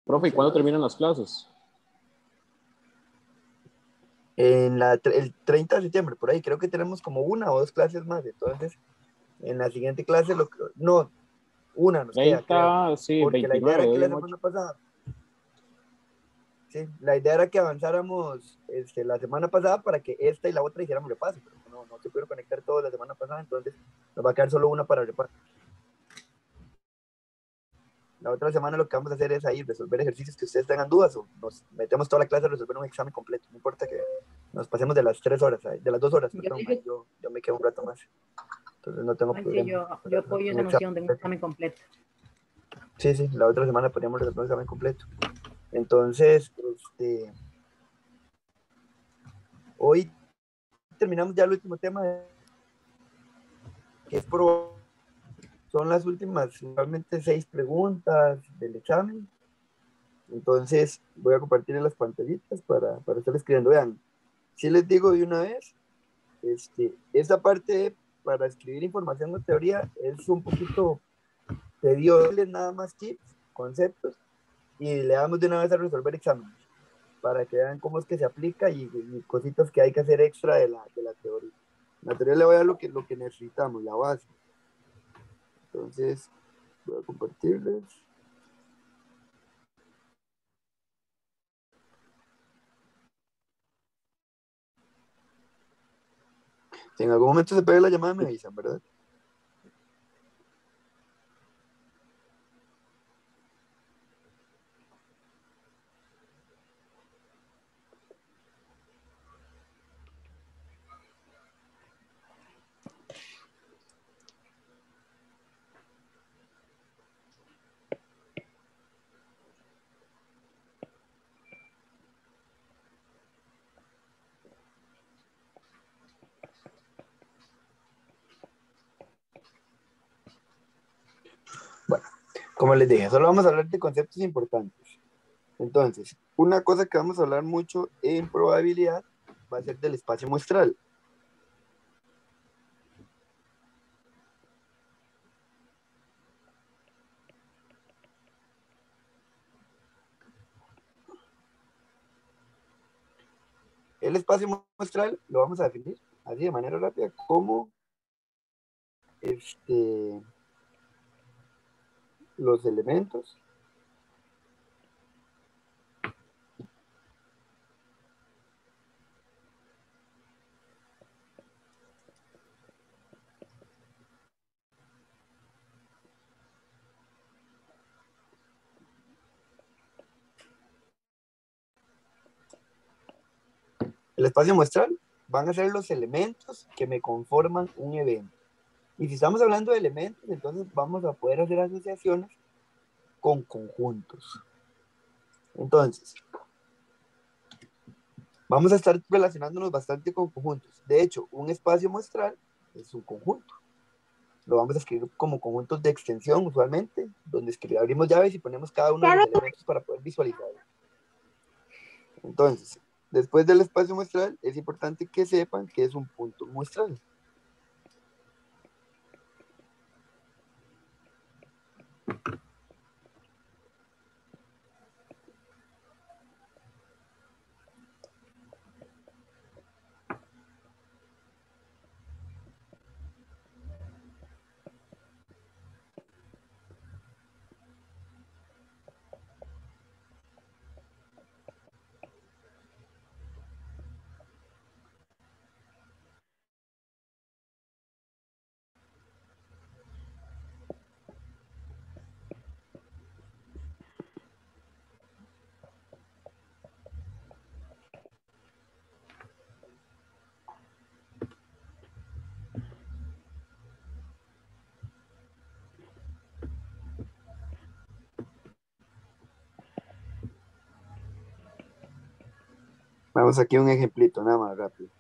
Profe, ¿y cuándo terminan las clases? El 30 de septiembre, por ahí, creo que tenemos como una o dos clases más. Entonces, en la siguiente clase, no, una nos queda, creo. 30, sí, Porque la idea 29 era de que hoy la en 8. semana pasada, sí, la idea era que avanzáramos la semana pasada para que esta y la otra hiciéramos repaso, pero no se pudieron conectar todos la semana pasada, entonces nos va a quedar solo una para repaso. La otra semana lo que vamos a hacer es ahí resolver ejercicios que ustedes tengan dudas o nos metemos toda la clase a resolver un examen completo. No importa que nos pasemos de las 3 horas, de las 2 horas, perdón, yo me quedo un rato más. Entonces no tengo Ay, sí, problema. yo apoyo esa noción de un examen completo. Sí, la otra semana podríamos resolver un examen completo. Entonces, hoy terminamos ya el último tema, que es son las últimas, realmente 6 preguntas del examen. Entonces, voy a compartir las pantallitas para estar escribiendo. Vean, si les digo de una vez, esta parte para escribir información o teoría es un poquito tedioso, nada más tips, conceptos, y le damos de una vez a resolver exámenes, para que vean cómo es que se aplica y cositas que hay que hacer extra de la teoría. La teoría le voy a dar lo que necesitamos, la base. Entonces, voy a compartirles. Si en algún momento se pega la llamada, me avisan, ¿verdad? Bueno, como les dije, solo vamos a hablar de conceptos importantes. Entonces, una cosa que vamos a hablar mucho en probabilidad va a ser del espacio muestral. El espacio muestral lo vamos a definir así de manera rápida como los elementos el espacio muestral van a ser los elementos que me conforman un evento. Y si estamos hablando de elementos, entonces vamos a poder hacer asociaciones con conjuntos. Entonces, vamos a estar relacionándonos bastante con conjuntos. De hecho, un espacio muestral es un conjunto. Lo vamos a escribir como conjuntos de extensión usualmente, donde abrimos llaves y ponemos cada uno de los elementos para poder visualizarlo. Entonces, después del espacio muestral, es importante que sepan que es un punto muestral. Vamos aquí a un ejemplito, nada más rápido.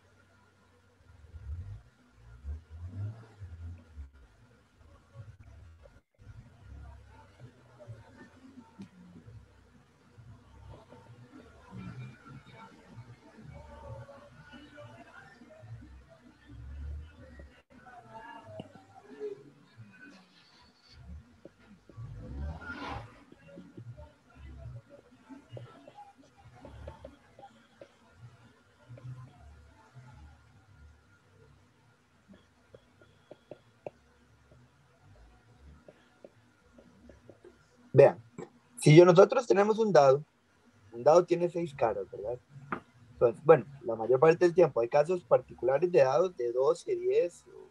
Si nosotros tenemos un dado tiene 6 caras, ¿verdad? Entonces, bueno, la mayor parte del tiempo hay casos particulares de dados de 12, 10 o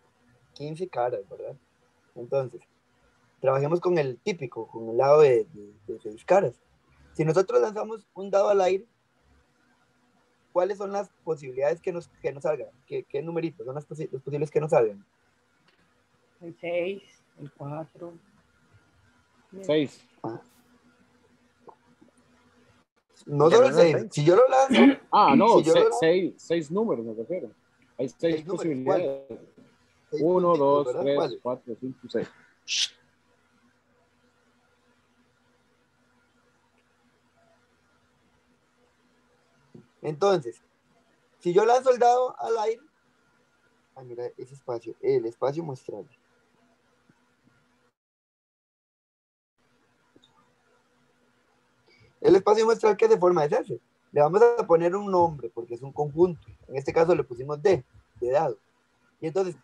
15 caras, ¿verdad? Entonces, trabajemos con el típico, con el lado de 6 caras. Si nosotros lanzamos un dado al aire, ¿cuáles son las posibilidades que nos salgan? ¿Qué numeritos son los posibles que nos salgan? El 6, el 4. 6. No solo el 6. Si yo lo lanzo. No, si yo lo lanzo, 6 números, me refiero. Hay 6 posibilidades. 1, 2, 3, 4, 5, 6. Entonces, si yo lanzo el dado al aire, mira ese espacio, el espacio muestral. El espacio muestral, ¿qué de forma es ese? Le vamos a poner un nombre porque es un conjunto. En este caso le pusimos D, de dado. Y entonces,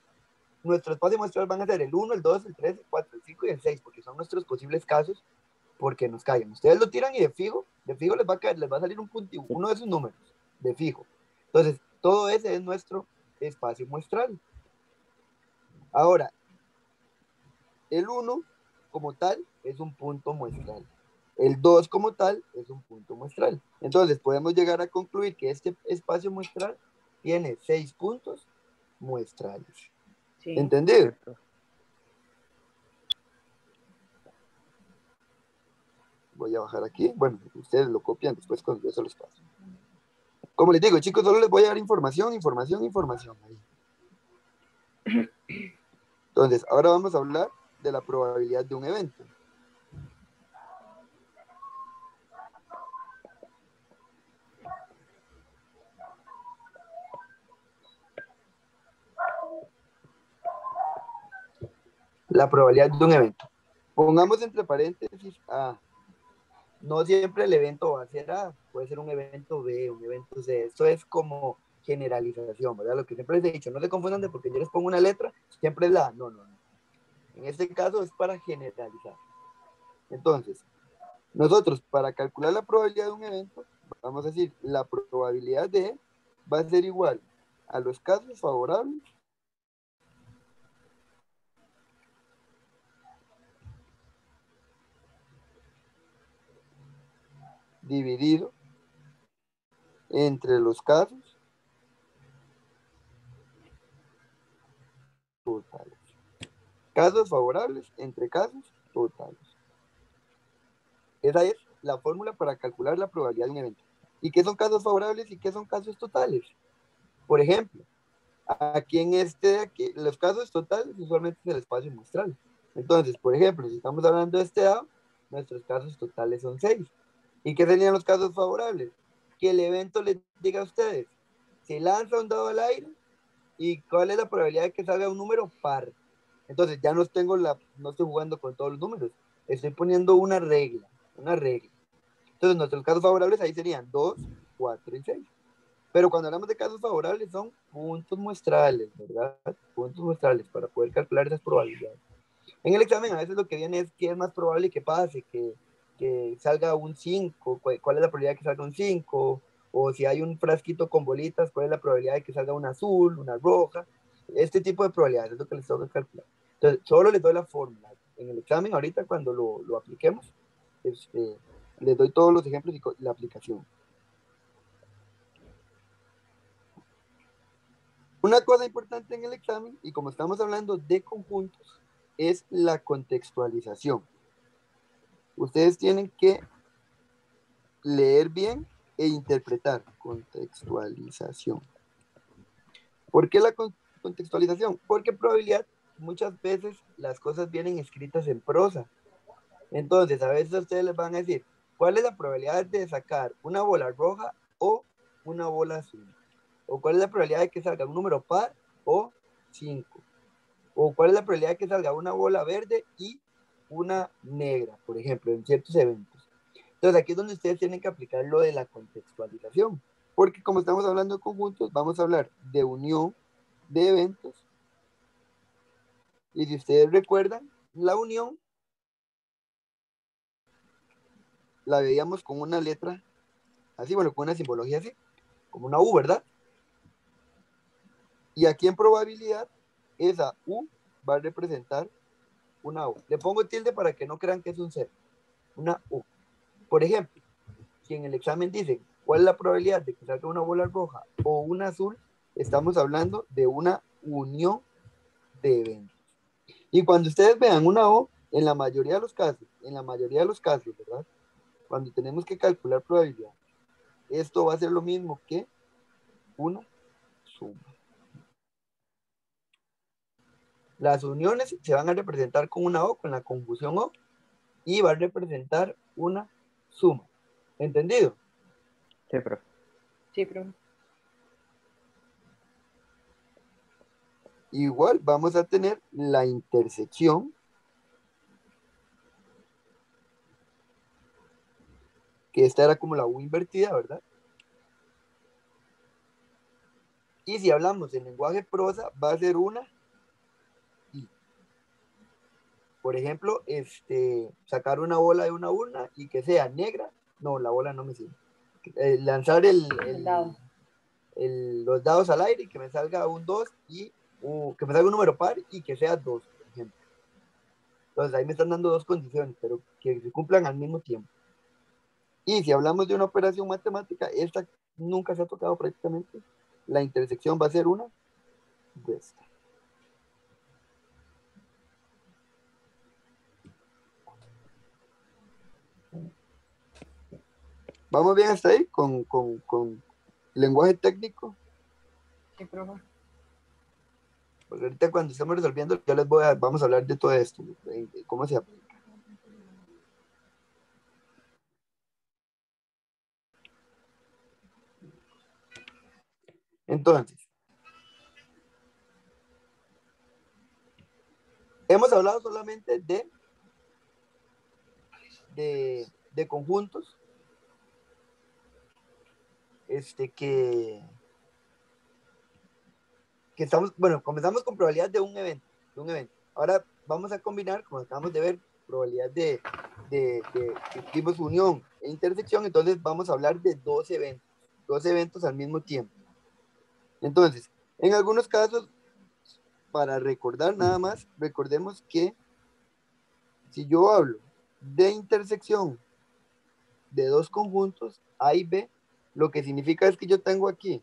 nuestro espacio muestral van a ser el 1, el 2, el 3, el 4, el 5 y el 6, porque son nuestros posibles casos porque nos caigan. Ustedes lo tiran y de fijo les va a caer, les va a salir un punto, uno de esos números, de fijo. Entonces, todo ese es nuestro espacio muestral. Ahora, el 1 como tal es un punto muestral. El 2 como tal es un punto muestral. Entonces, podemos llegar a concluir que este espacio muestral tiene 6 puntos muestrales. Sí. ¿Entendido? Voy a bajar aquí. Bueno, ustedes lo copian después cuando yo se los paso. Como les digo, chicos, solo les voy a dar información. Ahí. Entonces, ahora vamos a hablar de la probabilidad de un evento. La probabilidad de un evento. Pongamos entre paréntesis A. No siempre el evento va a ser A, puede ser un evento B, un evento C. Esto es como generalización, ¿verdad? Lo que siempre les he dicho, no se confundan de porque yo les pongo una letra, siempre es la A. No. En este caso es para generalizar. Entonces, nosotros para calcular la probabilidad de un evento, vamos a decir, la probabilidad de va a ser igual a los casos favorables dividido entre los casos totales. Casos favorables entre casos totales. Esa es la fórmula para calcular la probabilidad de un evento. ¿Y qué son casos favorables y qué son casos totales? Por ejemplo, aquí en los casos totales usualmente es el espacio muestral. Entonces, por ejemplo, si estamos hablando de este dado, nuestros casos totales son 6. ¿Y qué serían los casos favorables? Que el evento les diga a ustedes, se lanza un dado al aire y cuál es la probabilidad de que salga un número par. Entonces ya no estoy jugando con todos los números, estoy poniendo una regla. Entonces nuestros casos favorables ahí serían 2, 4 y 6. Pero cuando hablamos de casos favorables son puntos muestrales, ¿verdad? Puntos muestrales para poder calcular esas probabilidades. En el examen a veces lo que viene es qué es más probable que pase, que salga un 5, cuál es la probabilidad de que salga un 5, o si hay un frasquito con bolitas, cuál es la probabilidad de que salga una azul, una roja. Este tipo de probabilidades es lo que les tengo que calcular. Entonces, solo les doy la fórmula. En el examen ahorita cuando lo apliquemos, les doy todos los ejemplos y la aplicación. Una cosa importante en el examen, y como estamos hablando de conjuntos, es la contextualización. Ustedes tienen que leer bien e interpretar. Contextualización. ¿Por qué la contextualización? Porque probabilidad, muchas veces las cosas vienen escritas en prosa. Entonces, a veces ustedes les van a decir, ¿cuál es la probabilidad de sacar una bola roja o una bola azul? ¿O cuál es la probabilidad de que salga un número par o 5? ¿O cuál es la probabilidad de que salga una bola verde y una negra, por ejemplo, en ciertos eventos? Entonces, aquí es donde ustedes tienen que aplicar lo de la contextualización. Porque como estamos hablando de conjuntos, vamos a hablar de unión de eventos. Y si ustedes recuerdan, la unión la veíamos con una letra así, bueno, con una simbología así, como una U, ¿verdad? Y aquí en probabilidad, esa U va a representar una U. Le pongo tilde para que no crean que es un cero, una U. Por ejemplo, si en el examen dicen cuál es la probabilidad de que salga una bola roja o una azul, estamos hablando de una unión de eventos. Y cuando ustedes vean una O, en la mayoría de los casos, ¿verdad? Cuando tenemos que calcular probabilidad, esto va a ser lo mismo que una suma. Las uniones se van a representar con una O, con la conjunción O, y va a representar una suma. ¿Entendido? Sí, profe. Sí, profe. Igual vamos a tener la intersección, que esta era como la U invertida, ¿verdad? Y si hablamos en lenguaje prosa, va a ser una y. Por ejemplo, sacar una bola de una urna y que sea negra. No, la bola no me sirve. Lanzar Dado. los dados al aire y que me salga un 2 y que me salga un número par y que sea 2, por ejemplo. Entonces ahí me están dando dos condiciones, pero que se cumplan al mismo tiempo. Y si hablamos de una operación matemática, esta nunca se ha tocado prácticamente. La intersección va a ser una resta. ¿Vamos bien hasta ahí con lenguaje técnico? Sí, profe. Porque ahorita cuando estemos resolviendo, ya vamos a hablar de todo esto, de cómo se aplica. Entonces, hemos hablado solamente de conjuntos que estamos, bueno, comenzamos con probabilidad de un evento. Ahora vamos a combinar, como acabamos de ver, probabilidad de tipos unión e intersección. Entonces vamos a hablar de dos eventos al mismo tiempo. Entonces, en algunos casos, para recordar nada más, recordemos que si yo hablo de intersección de dos conjuntos A y B, lo que significa es que yo tengo aquí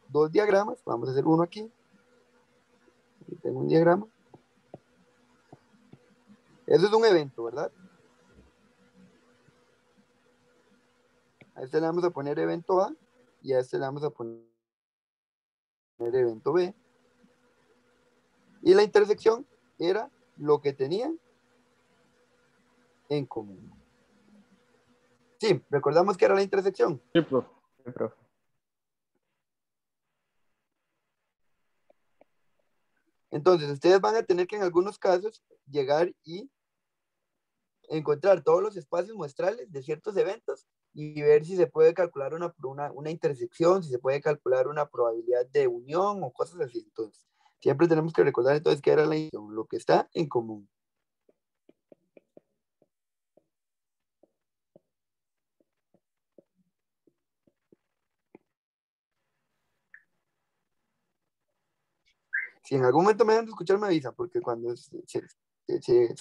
dos diagramas. Vamos a hacer uno aquí. Aquí tengo un diagrama. Eso es un evento, ¿verdad? A este le vamos a poner evento A y a este le vamos a poner evento B. Y la intersección era lo que tenían en común. Sí, recordamos que era la intersección. Sí, profe. Sí, profe. Entonces, ustedes van a tener que en algunos casos llegar y encontrar todos los espacios muestrales de ciertos eventos y ver si se puede calcular una intersección, si se puede calcular una probabilidad de unión o cosas así. Entonces, siempre tenemos que recordar entonces qué era la intersección, lo que está en común. Si en algún momento me dejan de escuchar, me avisan, porque cuando se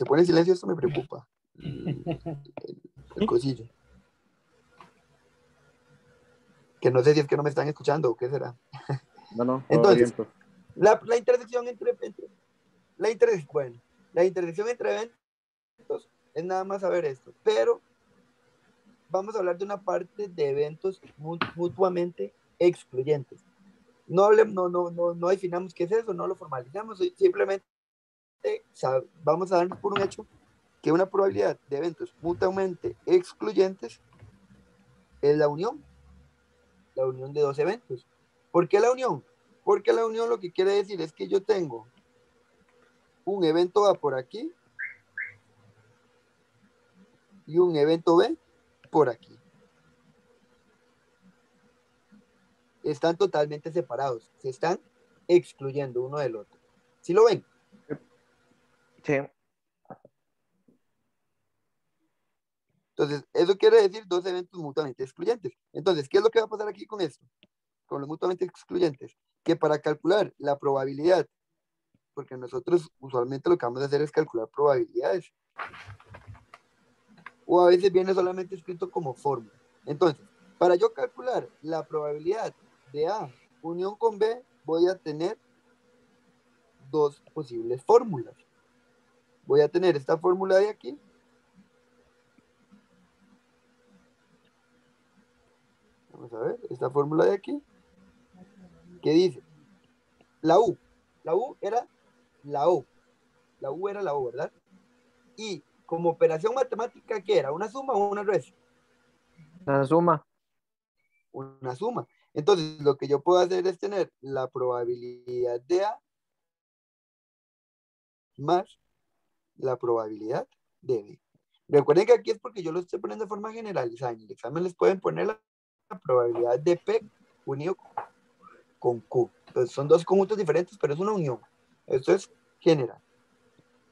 pone en silencio, esto me preocupa. El cosillo. Que no sé si es que no me están escuchando o qué será. No, todo Entonces, bien, profe. la intersección la intersección entre eventos es nada más saber esto, pero vamos a hablar de una parte de eventos mutuamente excluyentes. No definamos qué es eso, no lo formalizamos, simplemente vamos a darnos por un hecho que una probabilidad de eventos mutuamente excluyentes es la unión de dos eventos. ¿Por qué la unión? Porque la unión lo que quiere decir es que yo tengo un evento A por aquí y un evento B por aquí. Están totalmente separados, se están excluyendo uno del otro. ¿Sí lo ven? Sí. Entonces, eso quiere decir dos eventos mutuamente excluyentes. Entonces, ¿qué es lo que va a pasar aquí con esto? Con los mutuamente excluyentes. Que para calcular la probabilidad, porque nosotros usualmente lo que vamos a hacer es calcular probabilidades, o a veces viene solamente escrito como fórmula. Entonces, para yo calcular la probabilidad de A unión con B, voy a tener dos posibles fórmulas. Voy a tener esta fórmula de aquí. Vamos a ver, esta fórmula de aquí, que dice, la U era la O. La U era la O, ¿verdad? Y como operación matemática, ¿qué era? ¿Una suma o una resta? La suma. Una suma. Entonces, lo que yo puedo hacer es tener la probabilidad de A más la probabilidad de B. Recuerden que aquí es porque yo lo estoy poniendo de forma generalizada. En el examen les pueden poner la probabilidad de P unido con Q. Entonces, son dos conjuntos diferentes, pero es una unión. Esto es general.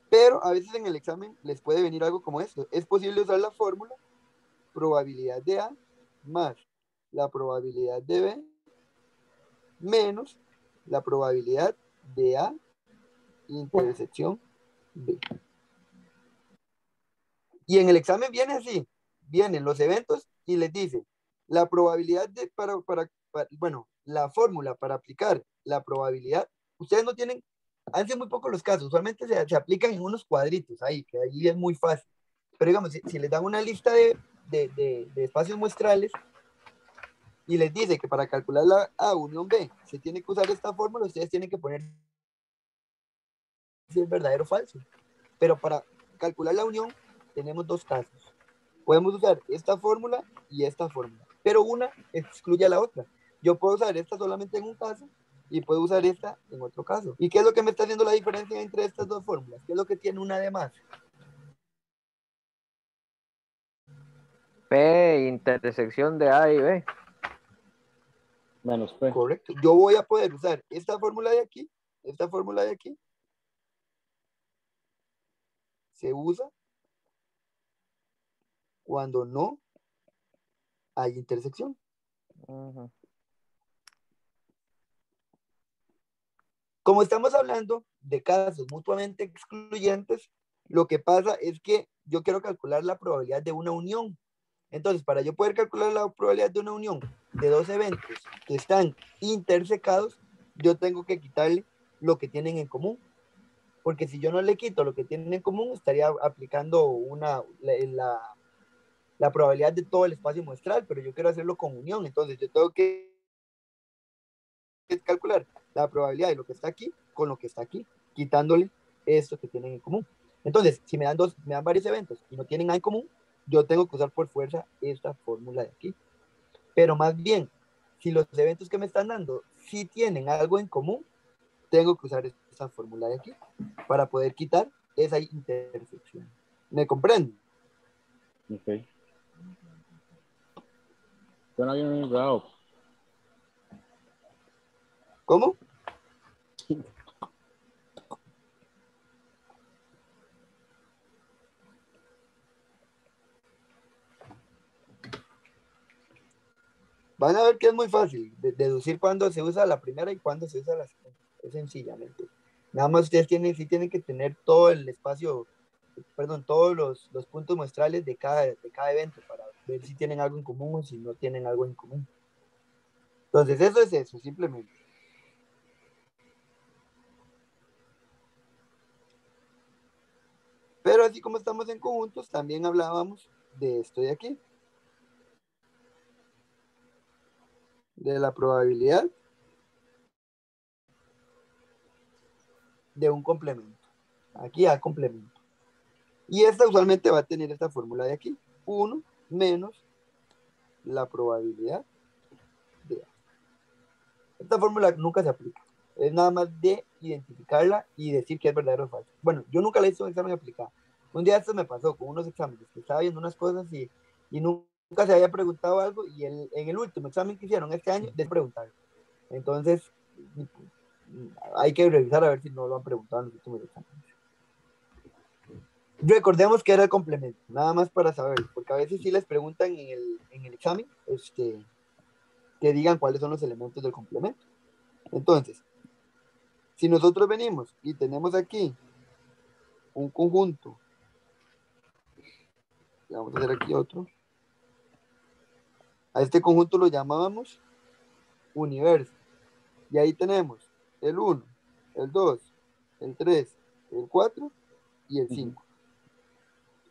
Pero a veces en el examen les puede venir algo como esto. Es posible usar la fórmula probabilidad de A más la probabilidad de B menos la probabilidad de A intersección B. Y en el examen viene así, vienen los eventos y les dice la probabilidad de, bueno, la fórmula para aplicar la probabilidad, ustedes no tienen, han sido muy pocos los casos, usualmente se aplican en unos cuadritos ahí, que ahí es muy fácil. Pero digamos, si les dan una lista de espacios muestrales y les dice que para calcular la A unión B se tiene que usar esta fórmula, ustedes tienen que poner si es verdadero o falso. Pero para calcular la unión tenemos dos casos. Podemos usar esta fórmula y esta fórmula, pero una excluye a la otra. Yo puedo usar esta solamente en un caso y puedo usar esta en otro caso. ¿Y qué es lo que me está haciendo la diferencia entre estas dos fórmulas? ¿Qué es lo que tiene una de más? P, intersección de A y B. Menos P. Correcto. Yo voy a poder usar esta fórmula de aquí, se usa cuando no hay intersección. Ujú. Como estamos hablando de casos mutuamente excluyentes, lo que pasa es que yo quiero calcular la probabilidad de una unión. Entonces, para yo poder calcular la probabilidad de una unión de dos eventos que están intersecados, yo tengo que quitarle lo que tienen en común. Porque si yo no le quito lo que tienen en común, estaría aplicando la probabilidad de todo el espacio muestral, pero yo quiero hacerlo con unión. Entonces, yo tengo que calcular la probabilidad de lo que está aquí con lo que está aquí, quitándole esto que tienen en común. Entonces, si me dan varios eventos y no tienen nada en común, yo tengo que usar por fuerza esta fórmula de aquí. Pero más bien, si los eventos que me están dando sí tienen algo en común, tengo que usar esta fórmula de aquí para poder quitar esa intersección. ¿Me comprenden? Ok. Suena bien enredado. ¿Cómo? Van a ver que es muy fácil deducir cuándo se usa la primera y cuándo se usa la segunda. Es sencillamente. Nada más ustedes sí tienen que tener todo el espacio, perdón, todos los puntos muestrales de cada evento para ver si tienen algo en común o si no tienen algo en común. Entonces, eso es eso, simplemente. Pero así como estamos en conjuntos, también hablábamos de esto de aquí. De la probabilidad de un complemento. Aquí A complemento. Y esta usualmente va a tener esta fórmula de aquí. 1 menos la probabilidad de A. Esta fórmula nunca se aplica. Es nada más de identificarla y decir que es verdadero o falso. Bueno, yo nunca le hice un examen aplicado. Un día esto me pasó con unos exámenes, que estaba viendo unas cosas y nunca se había preguntado algo y en el último examen que hicieron este año, les preguntaron. Entonces, hay que revisar a ver si no lo han preguntado en los últimos exámenes. Recordemos que era el complemento, nada más para saber, porque a veces sí les preguntan en el examen que digan cuáles son los elementos del complemento. Entonces, si nosotros venimos y tenemos aquí un conjunto, vamos a hacer aquí otro, a este conjunto lo llamábamos universo, y ahí tenemos el 1, el 2, el 3, el 4 y el 5.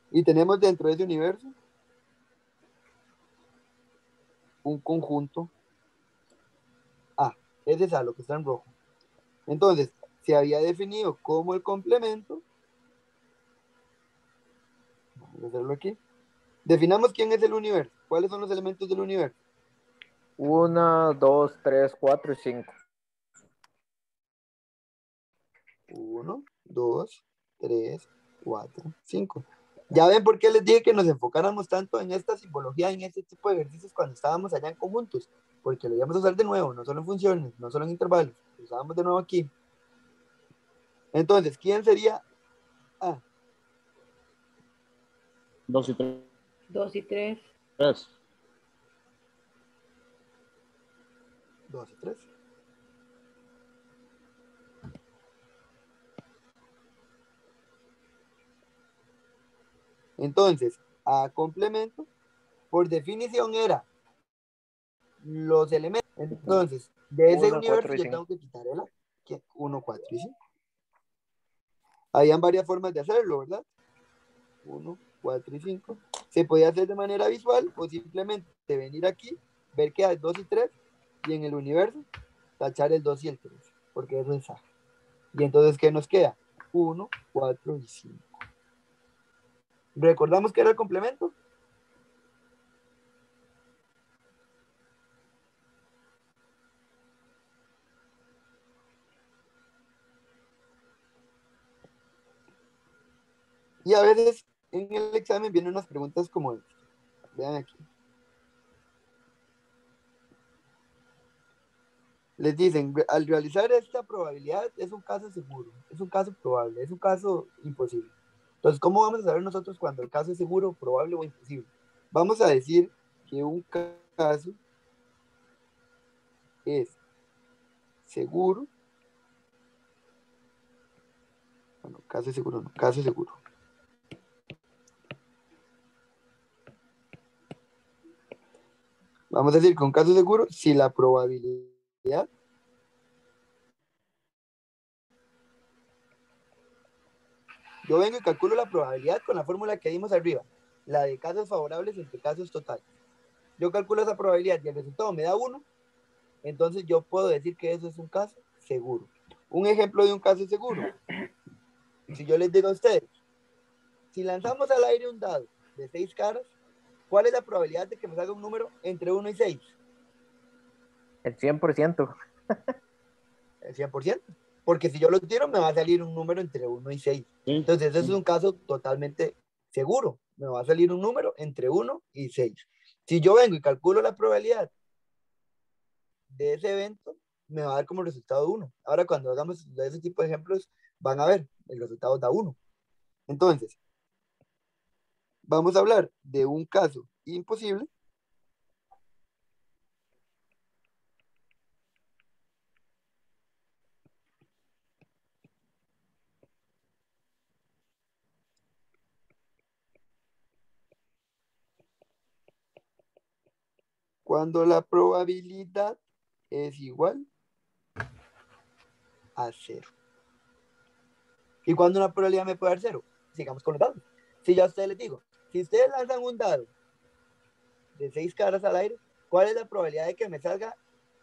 Y tenemos dentro de ese universo un conjunto A. Ese es A, lo que está en rojo. Entonces, se había definido como el complemento. Vamos a hacerlo aquí. Definamos quién es el universo. ¿Cuáles son los elementos del universo? 1, 2, 3, 4 y 5. 1, 2, 3, 4, 5. Ya ven por qué les dije que nos enfocáramos tanto en esta simbología, en este tipo de ejercicios cuando estábamos allá en conjuntos, porque lo íbamos a usar de nuevo, no solo en funciones, no solo en intervalos, lo usábamos de nuevo aquí. Entonces, ¿quién sería A? 2 y 3. 2 y 3. 3. 2 y 3. Entonces, A complemento, por definición era los elementos. Entonces, de ese 1, universo 4 y yo 5. tengo que quitar el A. 1, 4 y 5. Habían varias formas de hacerlo, ¿verdad? 1, 4 y 5. Se podía hacer de manera visual o simplemente venir aquí, ver que hay 2 y 3 y en el universo tachar el 2 y el 3, porque eso es A. Y entonces, ¿qué nos queda? 1, 4 y 5. ¿Recordamos que era el complemento? Y a veces en el examen vienen unas preguntas como esta. Vean aquí. Les dicen, al realizar esta probabilidad es un caso seguro, es un caso probable, es un caso imposible. Entonces, ¿cómo vamos a saber nosotros cuando el caso es seguro, probable o imposible? Vamos a decir que un caso es seguro. Bueno, caso seguro no, caso seguro. Vamos a decir que un caso seguro, si la probabilidad yo vengo y calculo la probabilidad con la fórmula que dimos arriba, la de casos favorables entre casos totales. Yo calculo esa probabilidad y el resultado me da 1, entonces yo puedo decir que eso es un caso seguro. Un ejemplo de un caso seguro. Si yo les digo a ustedes, si lanzamos al aire un dado de 6 caras, ¿cuál es la probabilidad de que me salga un número entre 1 y 6? El 100%. El 100%. Porque si yo lo tiro, me va a salir un número entre 1 y 6. Entonces, eso es un caso totalmente seguro. Me va a salir un número entre 1 y 6. Si yo vengo y calculo la probabilidad de ese evento, me va a dar como resultado 1. Ahora, cuando hagamos ese tipo de ejemplos, van a ver, el resultado da 1. Entonces, vamos a hablar de un caso imposible. Cuando la probabilidad es igual a 0. ¿Y cuando una probabilidad me puede dar 0? Sigamos con los dados. Si yo a ustedes les digo, si ustedes lanzan un dado de 6 caras al aire, ¿cuál es la probabilidad de que me salga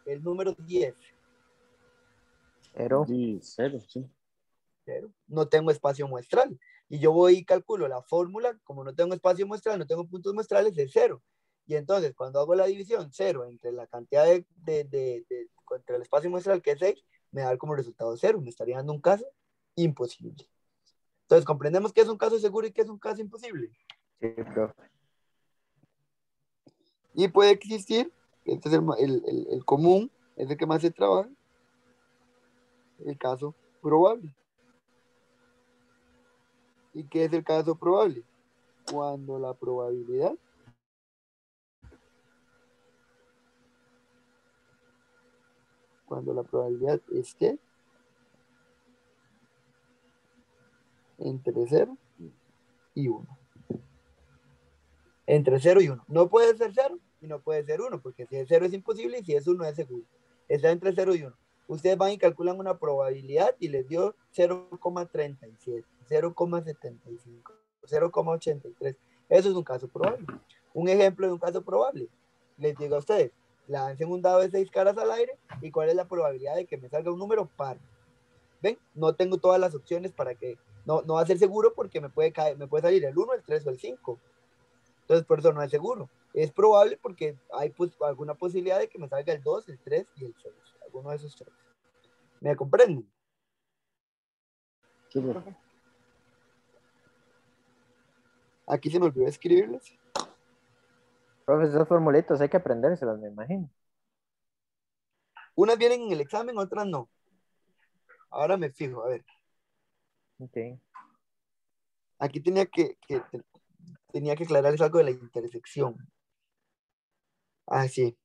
el número 10? 0. Y 0, sí. 0. No tengo espacio muestral. Y yo voy y calculo la fórmula, como no tengo espacio muestral, no tengo puntos muestrales, es 0. Y entonces, cuando hago la división 0 entre la cantidad entre el espacio muestral, que es 6, me da como resultado 0. Me estaría dando un caso imposible. Entonces, comprendemos que es un caso seguro y que es un caso imposible. Sí, profe. Y puede existir, este es el común, es el que más se trabaja, el caso probable. ¿Y qué es el caso probable? Cuando la probabilidad esté entre 0 y 1. Entre 0 y 1. No puede ser 0 y no puede ser 1, porque si es 0 es imposible y si es 1 es seguro. Está entre 0 y 1. Ustedes van y calculan una probabilidad y les dio 0,37, 0,75, 0,83. Eso es un caso probable. Un ejemplo de un caso probable. Les digo a ustedes, lancen un dado de 6 caras al aire y cuál es la probabilidad de que me salga un número par. ¿Ven? No tengo todas las opciones para que, no va a ser seguro porque me puede salir el 1, el 3 o el 5. Entonces, por eso no es seguro. Es probable porque hay alguna posibilidad de que me salga el 2, el 3 y el 6. Alguno de esos 3. ¿Me comprenden? Sí, profe. Aquí se me olvidó escribirles. Profe, esos formulitos hay que aprendérselos, me imagino. Unas vienen en el examen, otras no. Ahora me fijo, a ver. Ok. Aquí tenía que aclararles algo de la intersección. Ah, sí.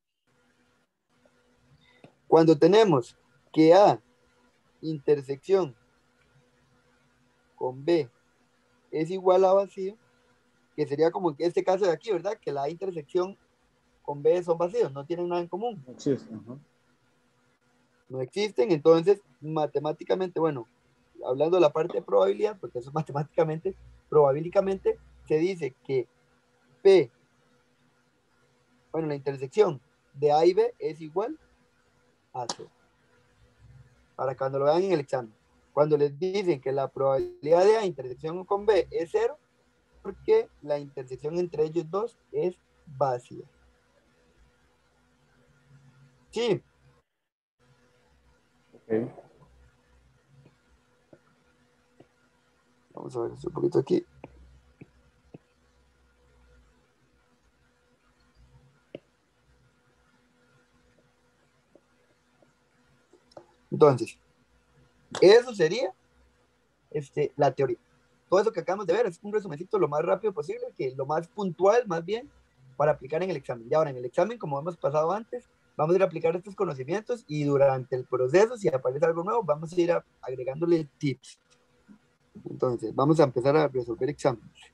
Cuando tenemos que A intersección con B es igual a vacío, que sería como en este caso de aquí, ¿verdad? Que la A intersección con B son vacíos, no tienen nada en común. No existe. Ajá. No existen, entonces matemáticamente, bueno, hablando de la parte de probabilidad, porque eso es matemáticamente, probabilísticamente, se dice que P, bueno, la intersección de A y B es igual a 0. Para cuando lo vean en el examen. Cuando les dicen que la probabilidad de A intersección con B es 0, porque la intersección entre ellos dos es vacía. Sí. Okay. Vamos a ver esto un poquito aquí. Entonces, eso sería la teoría. Todo eso que acabamos de ver es un resumencito lo más rápido posible, que lo más puntual, más bien, para aplicar en el examen. Y ahora en el examen, como hemos pasado antes, vamos a ir a aplicar estos conocimientos y durante el proceso, si aparece algo nuevo, vamos a ir agregándole tips. Entonces, vamos a empezar a resolver exámenes.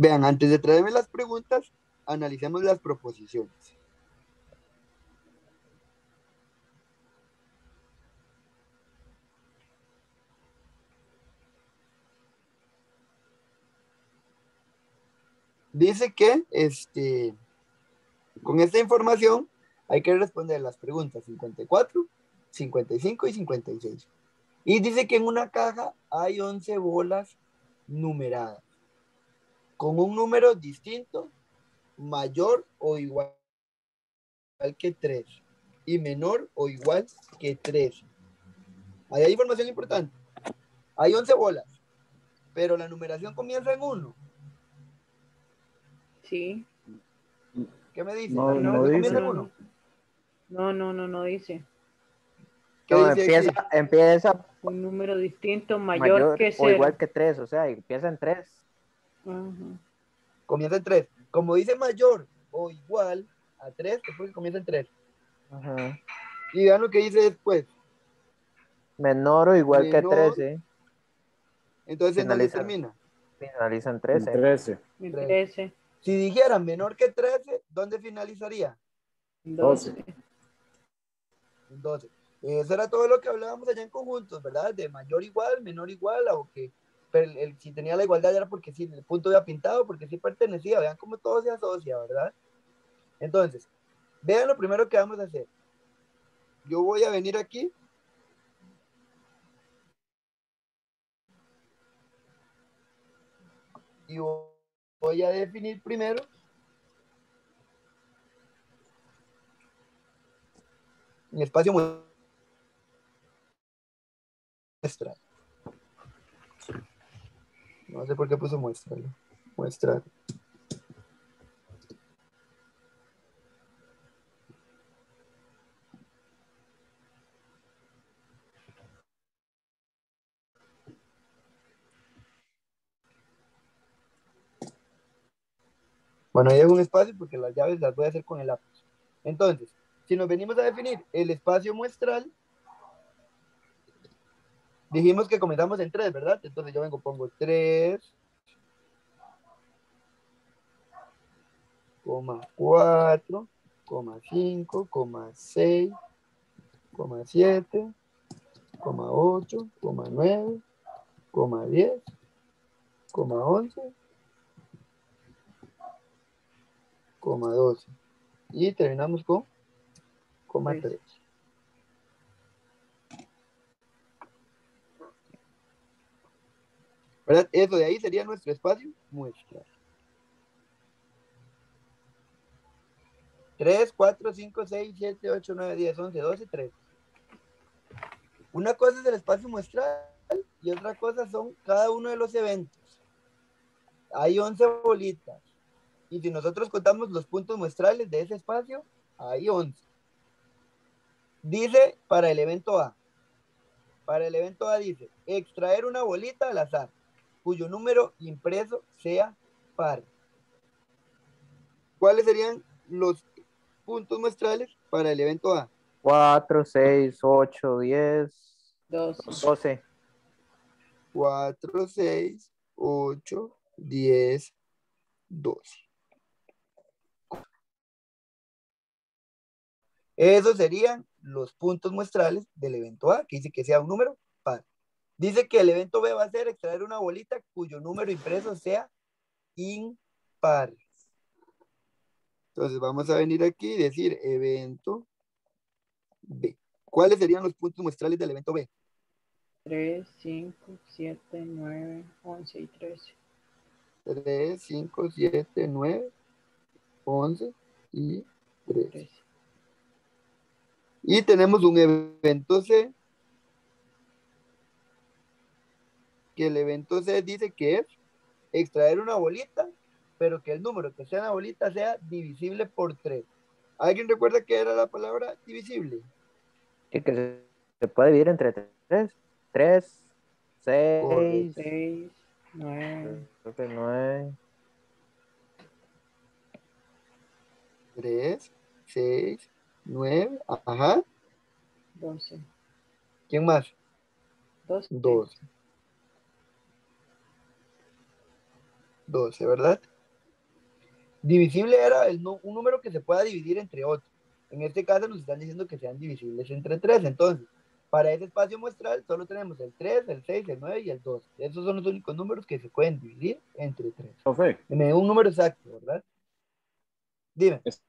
Vean, antes de traerme las preguntas, analicemos las proposiciones. Dice que con esta información hay que responder las preguntas 54, 55 y 56. Y dice que en una caja hay 11 bolas numeradas, con un número distinto, mayor o igual que 3 y menor o igual que 3. Ahí hay información importante. Hay 11 bolas, pero la numeración comienza en 1. Sí. ¿Qué me dice? No, ¿La no numeración dice. comienza en 1? No dice. ¿Qué No, dice aquí? empieza Un número distinto mayor mayor que o 0. igual que 3, o sea, empieza en 3. Ajá. Comienza en 3. Como dice mayor o igual a 3, es porque comienza en 3. Ajá. Y vean lo que dice después. Menor o igual que Menor, 13. entonces ¿en dónde termina? Finaliza en En 13. 13, En 3. 13, Si dijera menor que 13, ¿dónde finalizaría? en 12. 12. En 12. Eso era todo lo que hablábamos allá en conjuntos, ¿verdad? De mayor igual, menor igual, o que pero si tenía la igualdad era porque sí, el punto había pintado, porque sí pertenecía. Vean cómo todo se asocia, ¿verdad? Entonces, vean lo primero que vamos a hacer. Yo voy a venir aquí y voy voy a definir primero mi espacio muestra. No sé por qué puso muestra. Muestra. Bueno, ahí es un espacio porque las llaves las voy a hacer con el lápiz. Entonces, si nos venimos a definir el espacio muestral, dijimos que comenzamos en 3, ¿verdad? Entonces yo vengo, pongo 3, 4, 5, 6, 7, 8, 9, 10, 11, 12. Y terminamos con coma 3. ¿Verdad? Eso de ahí sería nuestro espacio muestral. 3, 4, 5, 6, 7, 8, 9, 10, 11, 12, 13. Una cosa es el espacio muestral y otra cosa son cada uno de los eventos. Hay 11 bolitas. Y si nosotros contamos los puntos muestrales de ese espacio, hay 11. Dice para el evento A. Para el evento A dice, extraer una bolita al azar, cuyo número impreso sea par. ¿Cuáles serían los puntos muestrales para el evento A? 4, 6, 8, 10, 12. 4, 6, 8, 10, 12. Esos serían los puntos muestrales del evento A, que dice que sea un número par. Dice que el evento B va a ser extraer una bolita cuyo número impreso sea impar. Entonces vamos a venir aquí y decir evento B. ¿Cuáles serían los puntos muestrales del evento B? 3, 5, 7, 9, 11 y 13. 3, 5, 7, 9, 11 y 13. Y tenemos un evento C, que el evento C dice que es extraer una bolita, pero que el número que sea en la bolita sea divisible por 3. ¿Alguien recuerda qué era la palabra divisible? Sí, que se puede dividir entre 3, 3, 6, 6, 9. 9. 3, 6, 9, ajá. 12. ¿Quién más? 12. 12. 12, ¿verdad? Divisible era un número que se pueda dividir entre otros. En este caso nos están diciendo que sean divisibles entre 3. Entonces, para ese espacio muestral solo tenemos el 3, el 6, el 9 y el 12. Esos son los únicos números que se pueden dividir entre 3. Profe, En un número exacto, ¿verdad? Dime. es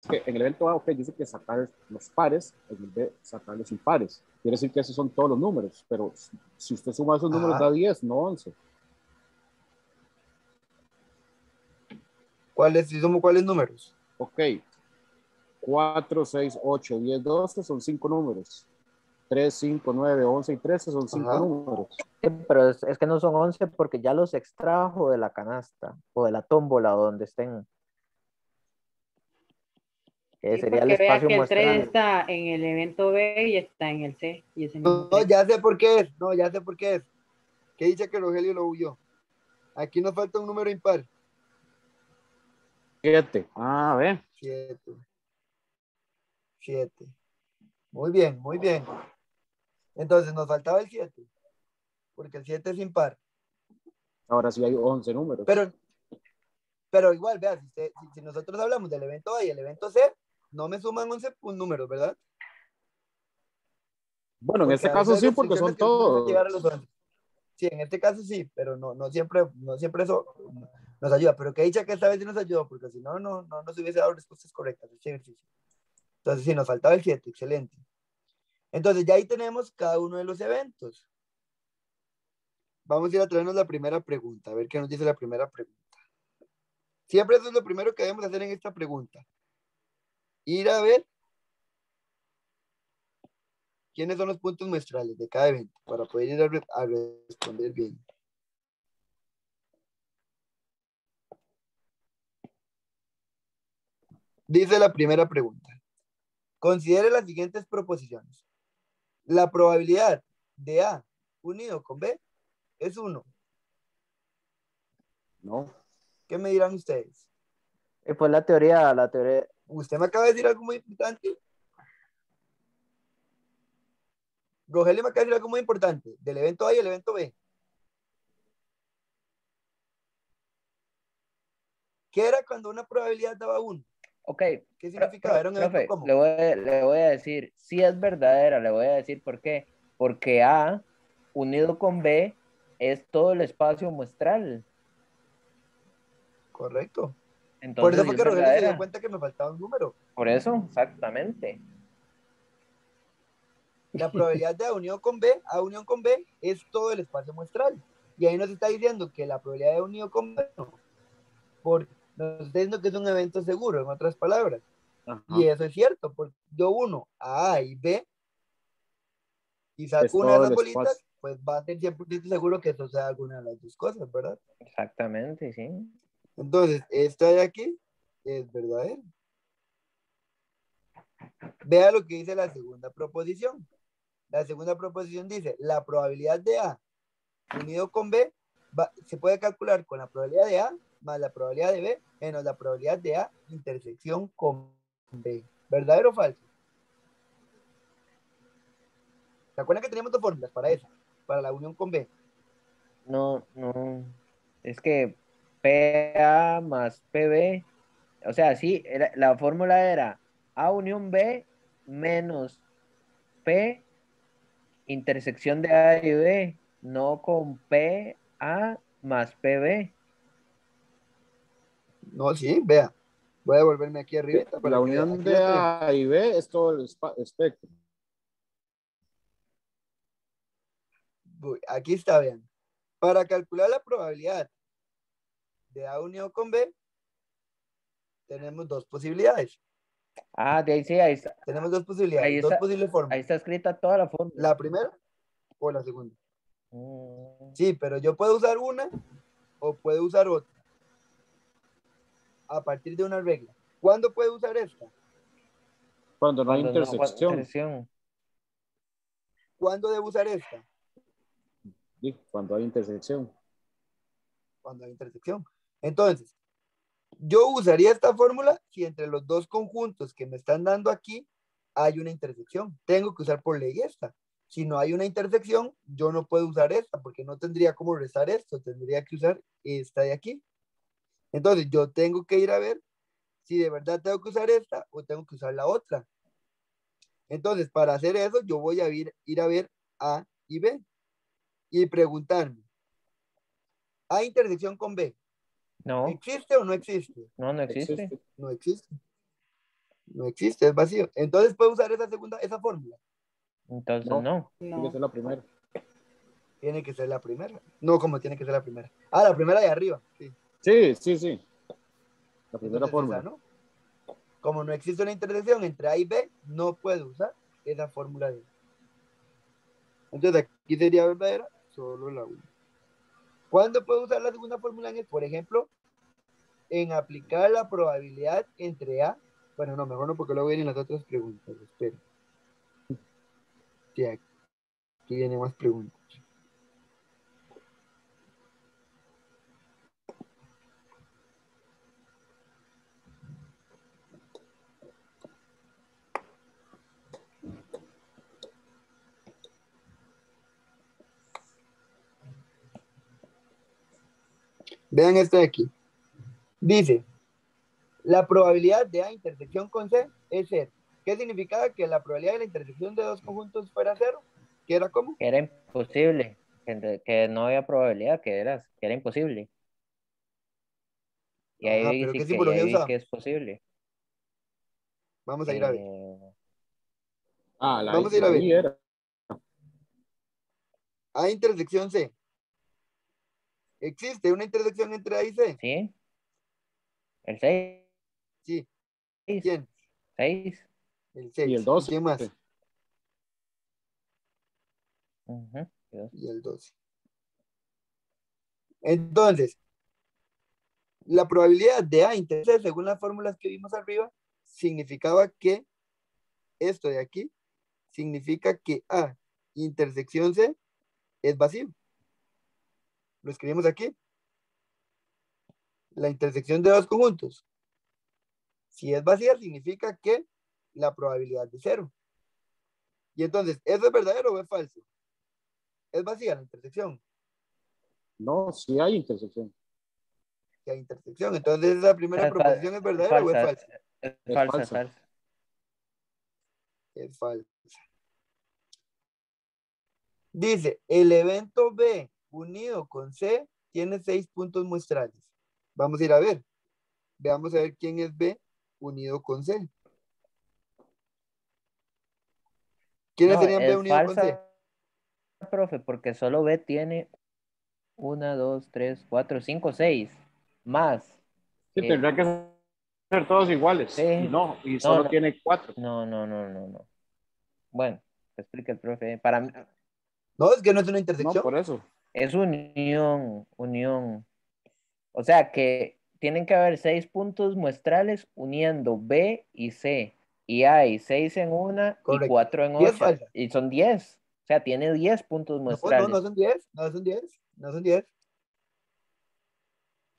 que en el evento A, ok, dice que sacar los pares, en el B, sacar los impares. Quiere decir que esos son todos los números, pero si usted suma esos números da 10, no 11. ¿Cuáles números? Ok, 4, 6, 8, 10, 12 son 5 números. 3, 5, 9, 11 y 13 son 5 Ajá. números. Sí, pero es que no son 11 porque ya los extrajo de la canasta o de la tómbola o donde estén. Sí, Sería el porque vea espacio que el 3 muestral. está en el evento B y está en el C. Y ese mismo No, ya sé por qué es. No, ya sé por qué es. ¿Qué dice que Rogelio lo huyó? Aquí nos falta un número impar. 7. Ah, ve. 7. 7. Muy bien, muy bien. Entonces nos faltaba el 7, porque el 7 es impar. Ahora sí hay 11 números. Pero igual, vea, si nosotros hablamos del evento A y el evento C, no me suman 11 números, ¿verdad? Bueno, en Porque este a caso veces hay sí, porque restricciones son que no podemos llegar a todos. los 11. Sí, en este caso sí, pero no siempre eso nos ayuda. Pero que dicha que esta vez sí nos ayudó, porque si no, no nos hubiese dado respuestas correctas. Este ejercicio. Entonces, sí, nos faltaba el 7, excelente. Entonces, ya ahí tenemos cada uno de los eventos. Vamos a ir a traernos la primera pregunta, a ver qué nos dice la primera pregunta. Siempre eso es lo primero que debemos hacer en esta pregunta. Ir a ver quiénes son los puntos muestrales de cada evento para poder ir a responder bien. Dice la primera pregunta. Considere las siguientes proposiciones. La probabilidad de A unido con B es 1. No. ¿Qué me dirán ustedes? Pues la teoría, Usted me acaba de decir algo muy importante. Rogelio me acaba de decir algo muy importante. Del evento A y el evento B. ¿Qué era cuando una probabilidad daba 1? Ok, ¿Qué significaba? ¿Era un evento profe, cómo? le voy a decir, si es verdadera, le voy a decir por qué. Porque A unido con B es todo el espacio muestral. Correcto. Por Entonces, eso si fue es que Rogelio se dio verdadera. cuenta que me faltaba un número. Por eso, exactamente. La probabilidad de A unión con B es todo el espacio muestral. Y ahí nos está diciendo que la probabilidad de unión con B nos está diciendo que es un evento seguro, en otras palabras. Ajá. Y eso es cierto, porque yo uno a A y B y Es saco una de todo esas el bolitas, espacio. pues va a ser 100% seguro que eso sea alguna de las dos cosas, ¿verdad? Exactamente, sí. Entonces, esta de aquí es verdadera. Vea lo que dice la segunda proposición. La segunda proposición dice, la probabilidad de A unido con B se puede calcular con la probabilidad de A más la probabilidad de B menos la probabilidad de A intersección con B. ¿Verdadero o falso? ¿Se acuerdan que teníamos dos fórmulas para eso? Para la unión con B. No, no. Es que PA más PB, o sea, sí, la fórmula era A unión B menos P intersección de A y B, no con PA más PB. No, sí, vea. Voy a devolverme aquí arribita para La que vea. unión Aquí de lo tenemos. A y B es todo el espectro. Aquí está, vean. Para calcular la probabilidad de A unión con B, tenemos dos posibilidades. Ah, de ahí sí, ahí está, Tenemos dos posibilidades, dos posibles ahí fórmulas. está escrita toda la fórmula. La primera o la segunda. Mm, Sí, pero yo puedo usar una o puedo usar otra a partir de una regla. ¿Cuándo puedo usar esta? Cuando no hay cuando intersección. intersección. ¿Cuándo debo usar esta? Sí, cuando hay intersección. Cuando hay intersección. Entonces, yo usaría esta fórmula si entre los dos conjuntos que me están dando aquí hay una intersección. Tengo que usar por ley esta. Si no hay una intersección, yo no puedo usar esta porque no tendría cómo restar esto. Tendría que usar esta de aquí. Entonces, yo tengo que ir a ver si de verdad tengo que usar esta o tengo que usar la otra. Entonces, para hacer eso, yo voy a ir a ver A y B y preguntarme, ¿A intersección con B? No, ¿Existe o no existe? no existe. Existe. No existe. No existe, es vacío. Entonces, ¿puedo usar esa fórmula? Entonces No, no. tiene que No, ser la primera. Tiene que ser la primera. No, como tiene que ser la primera. Ah, la primera de arriba. Sí. Sí, sí, sí. La primera Entonces, fórmula. esa no. Como no existe una intersección entre A y B, no puedo usar esa fórmula de. Entonces, aquí sería verdadera solo la 1. ¿Cuándo puedo usar la segunda fórmula? Por ejemplo, en aplicar la probabilidad entre A. Bueno, no, mejor no, porque luego vienen las otras preguntas. Espera. Sí, aquí vienen más preguntas. Vean esto de aquí. Dice, la probabilidad de A intersección con C es 0. ¿Qué significaba que la probabilidad de la intersección de dos conjuntos fuera 0? ¿Qué era cómo? Que era imposible, que no había probabilidad, que era imposible. Y Ajá, ahí pero sí ¿qué que, y simbología ahí vi que usamos? es posible. Vamos a ir a ver. Eh, Ah, Vamos a ir a la ver. I era. A intersección C. ¿Existe una intersección entre A y C? ¿Sí? El 6. Sí. ¿Quién? 6. El Y el 6. ¿Y 12. quién más? Y el 12. Entonces, la probabilidad de A intersección, según las fórmulas que vimos arriba, significaba que esto de aquí significa que A intersección C es vacío. Lo escribimos aquí. La intersección de dos conjuntos, si es vacía, significa que la probabilidad de 0. Y entonces, ¿eso es verdadero o es falso? Es vacía la intersección. No, sí hay intersección. Si hay intersección. Entonces, ¿esa primera proposición es verdadera o es falsa? Es Es falsa, falsa. falsa. Es falsa. Dice, el evento B unido con C tiene 6 puntos muestrales. Vamos a ir a ver. Veamos a ver quién es B unido con C. ¿Quiénes No, serían B es unido con C? falsa, profe, porque solo B tiene 1, 2, 3, 4, 5, 6 más. Sí, tendría que ser todos iguales. Y C. no, y No, solo no, tiene 4. no. Bueno, te explica el profe. Para mí No, es que no es una No, intersección. por eso. es unión. O sea que tienen que haber 6 puntos muestrales uniendo B y C. Y hay 6 en una y Correcto. 4 en 10 es otra. falsa. Y son 10. O sea, tiene 10 puntos No muestrales. son 10. No son 10. No son 10.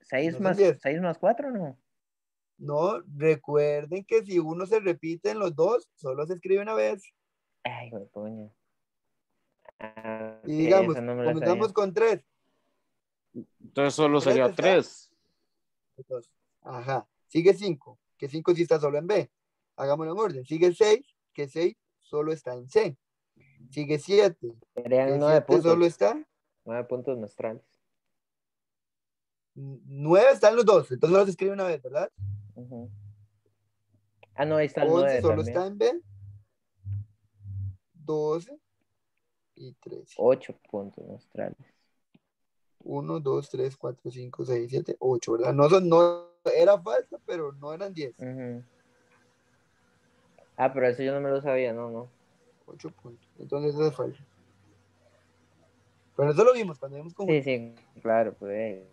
6 No son más, 10. 6 más 4, ¿no? No, recuerden que si uno se repite en los dos, solo se escribe una vez. Ay, güey, coño. Ah, Y ok, digamos, eso no me lo sabía. comenzamos con 3. Entonces solo 3 sería está. 3. Entonces, ajá. Sigue 5, que 5 sí está solo en B. Hagámoslo en orden. Sigue 6, que 6 solo está en C. Sigue 7, Serían que 9 7 puntos. solo está. 9 puntos muestrales. 9 está en los dos, entonces solo se escribe una vez, ¿verdad? Ujú. Ah, no, ahí está el 11 9 solo también. está en B. 12 y 13. 8 puntos muestrales. 1, 2, 3, 4, 5, 6, 7, 8, ¿verdad? No era falsa, pero no eran 10. Ujú. Ah, pero eso yo no me lo sabía, no. 8 puntos. Entonces eso es falso. Pero eso lo vimos cuando vimos Sí, conjuntos. sí, claro, pues.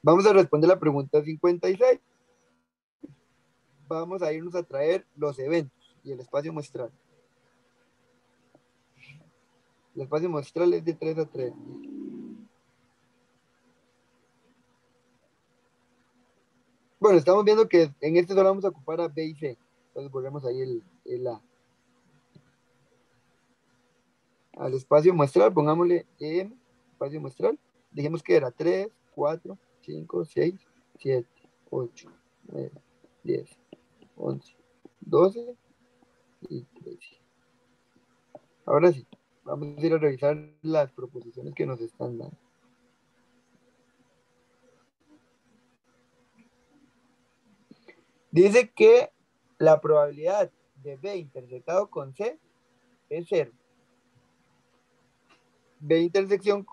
Vamos a responder la pregunta 56. Vamos a irnos a traer los eventos y el espacio muestral. El espacio muestral es de 3 a 3. Bueno, estamos viendo que en este solo vamos a ocupar a B y C. Entonces volvemos ahí el A. Al espacio muestral, pongámosle EM, espacio muestral. Dijimos que era 3, 4, 5, 6, 7, 8, 9, 10, 11, 12 y 13. Ahora sí, vamos a ir a revisar las proposiciones que nos están dando. Dice que la probabilidad de B intersectado con C es 0. B intersección,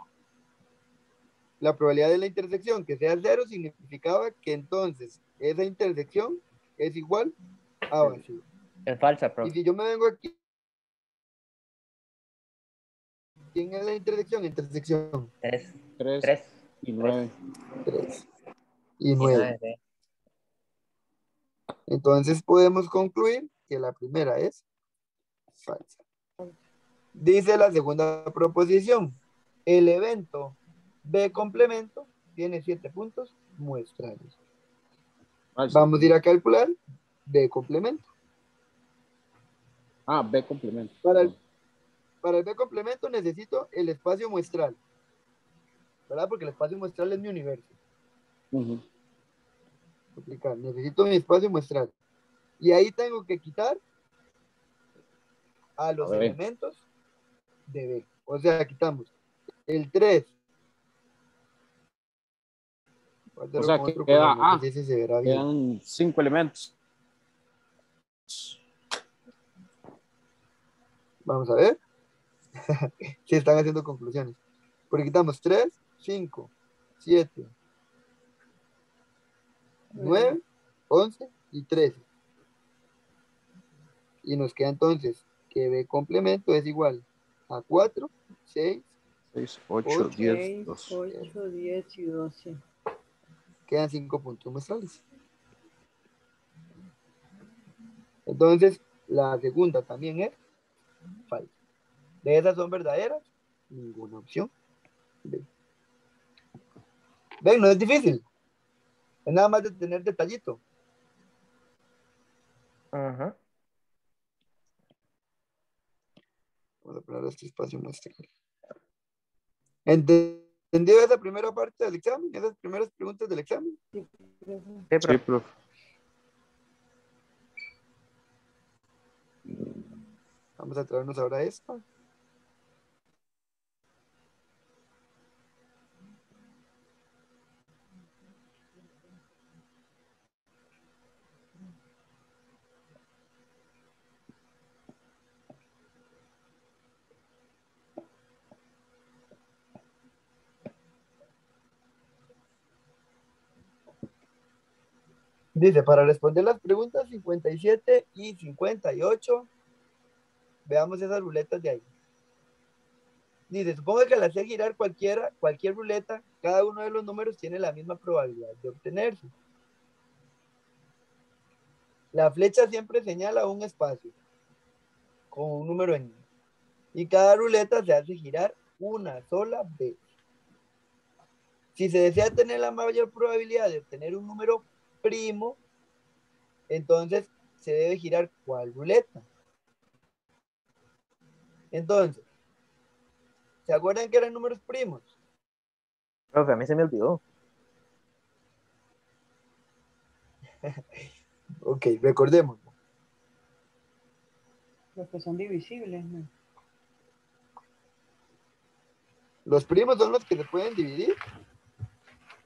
la probabilidad de la intersección que sea 0 significaba que entonces esa intersección es igual a vacío. Es falsa, Y profe. si yo me vengo aquí, ¿quién es la intersección? Intersección 3. 3 3. y 9. 3 y Y 9. 9, sí. Entonces podemos concluir que la primera es falsa. Dice la segunda proposición. El evento B complemento tiene 7 puntos muestrales. Falso. Vamos a ir a calcular B complemento. Ah, B complemento. Para el B complemento necesito el espacio muestral, ¿verdad? Porque el espacio muestral es mi universo. Necesito mi espacio muestral. Y ahí tengo que quitar a los A ver. elementos de B. O sea, quitamos el 3. O sea, Con que otro queda color, no A. sé si se verá bien. Quedan 5 elementos. Vamos a ver si están haciendo conclusiones. Porque quitamos 3, 5, 7, 9, 11 y 13. Y nos queda entonces que B complemento es igual a 4, 6, 6, 8, 8, 10, 6, 12. 8, 10 y 12. quedan 5 puntos muestrales. Entonces, la segunda también es falsa. De esas son verdaderas, ninguna opción. B. Ven, no es difícil. Es nada más de tener detallito. Ajá. Vamos a poner este espacio más. ¿Entendido esa primera parte del examen? Esas primeras preguntas del examen. Sí, profe. Sí, Sí, profe. profe. Vamos a traernos ahora esta. Dice, para responder las preguntas 57 y 58, veamos esas ruletas de ahí. Dice, supongo que al hacer girar cualquier ruleta, cada uno de los números tiene la misma probabilidad de obtenerse. La flecha siempre señala un espacio con un número en él. Y cada ruleta se hace girar una sola vez. Si se desea tener la mayor probabilidad de obtener un número primo, entonces se debe girar ¿cuál ruleta? Entonces, ¿se acuerdan que eran números primos? Profe, a mí se me olvidó. Ok, recordemos. Los que son divisibles, ¿no? Los primos son los que se pueden dividir.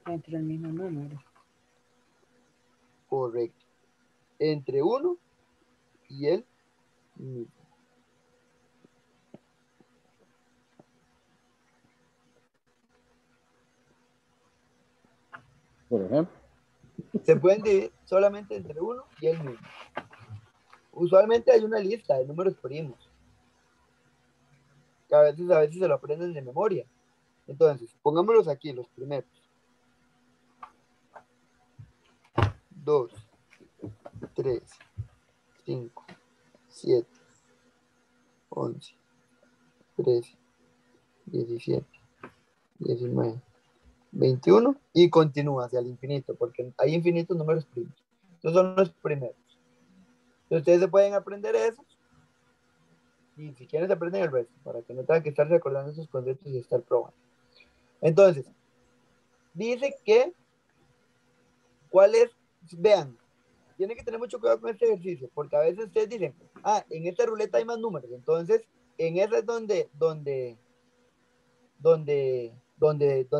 Entre el mismo número. Correcto. Entre uno y el mismo. Por ejemplo. Se pueden dividir solamente entre uno y el mismo. Usualmente hay una lista de números primos. Que a veces se lo aprenden de memoria. Entonces, pongámoslos aquí, los primeros. 2, 3, 5, 7, 11, 13, 17, 19, 21 y continúa hacia el infinito, porque hay infinitos números primos. Estos son los primeros. Entonces, ustedes se pueden aprender esos y si quieren se aprenden el resto, para que no tengan que estar recordando esos conceptos y estar probando. Entonces, dice que, ¿cuál es? Vean, tienen que tener mucho cuidado con este ejercicio, porque a veces ustedes dicen, en esta ruleta hay más números, entonces en esa es donde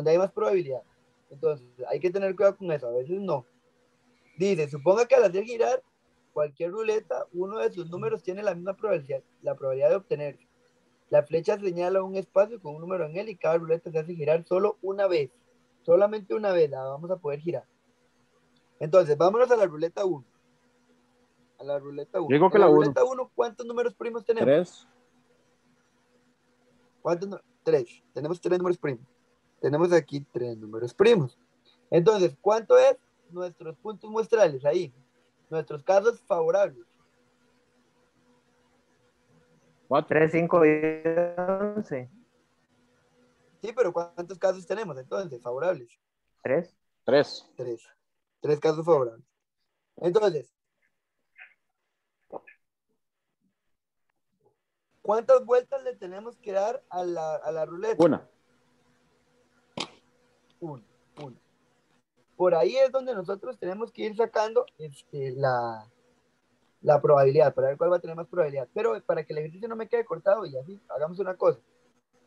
hay más probabilidad. Entonces, hay que tener cuidado con eso, a veces no. Dice, suponga que al hacer girar cualquier ruleta, uno de sus números tiene la misma probabilidad, la probabilidad de obtener. La flecha señala un espacio con un número en él y cada ruleta se hace girar solo una vez. Solamente una vez la vamos a poder girar. Entonces, vámonos a la ruleta 1. A la ruleta 1. Digo que En la la 1. ruleta 1, ¿cuántos números primos tenemos? 3. ¿Cuántos? 3. Tenemos 3 números primos. Tenemos aquí 3 números primos. Entonces, ¿cuánto es nuestros puntos muestrales ahí? Nuestros casos favorables. 4. 3, 5 y 11. Sí, pero ¿cuántos casos tenemos entonces favorables? 3. 3. 3. 3 casos favorables. Entonces, ¿cuántas vueltas le tenemos que dar a la ruleta? 1. Una. Por ahí es donde nosotros tenemos que ir sacando la probabilidad, para ver cuál va a tener más probabilidad. Pero para que el ejercicio no me quede cortado y así, hagamos una cosa.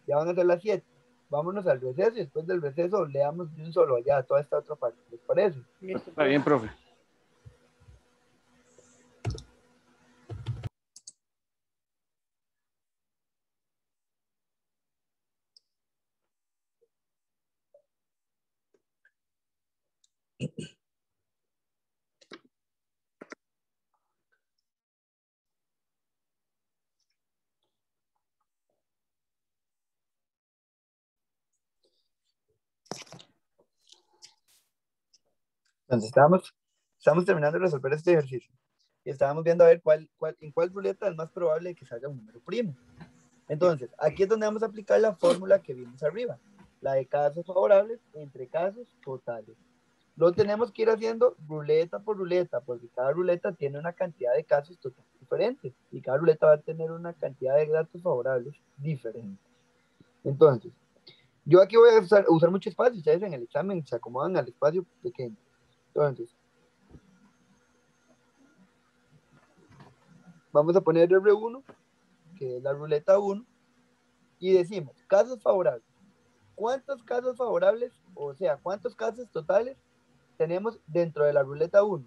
Ya van a ser las 7. Vámonos al receso y después del receso leamos de un solo allá toda esta otra parte. ¿Les parece? Listo, Está bien, profe. Entonces estamos terminando de resolver este ejercicio. Y estábamos viendo a ver en cuál ruleta es más probable que salga un número primo. Entonces, aquí es donde vamos a aplicar la fórmula que vimos arriba, la de casos favorables entre casos totales. Lo tenemos que ir haciendo ruleta por ruleta, porque cada ruleta tiene una cantidad de casos totalmente diferentes y cada ruleta va a tener una cantidad de datos favorables diferentes. Entonces, yo aquí voy a usar mucho espacio, ustedes en el examen se acomodan al espacio pequeño. Entonces, vamos a poner R1, que es la ruleta 1, y decimos, casos favorables. ¿Cuántos casos favorables, o sea, cuántos casos totales tenemos dentro de la ruleta 1?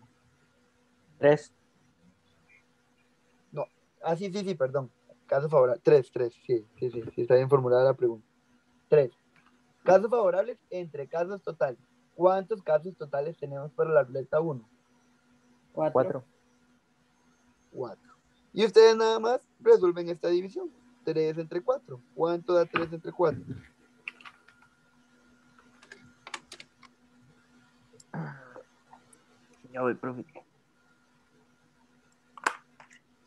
3. No, sí, perdón. Casos favorables, 3, sí, está bien formulada la pregunta. 3. Casos favorables entre casos totales. ¿Cuántos casos totales tenemos para la ruleta 1? 4. 4. Y ustedes nada más resuelven esta división. 3 entre 4. ¿Cuánto da 3 entre 4? Ya voy, profe.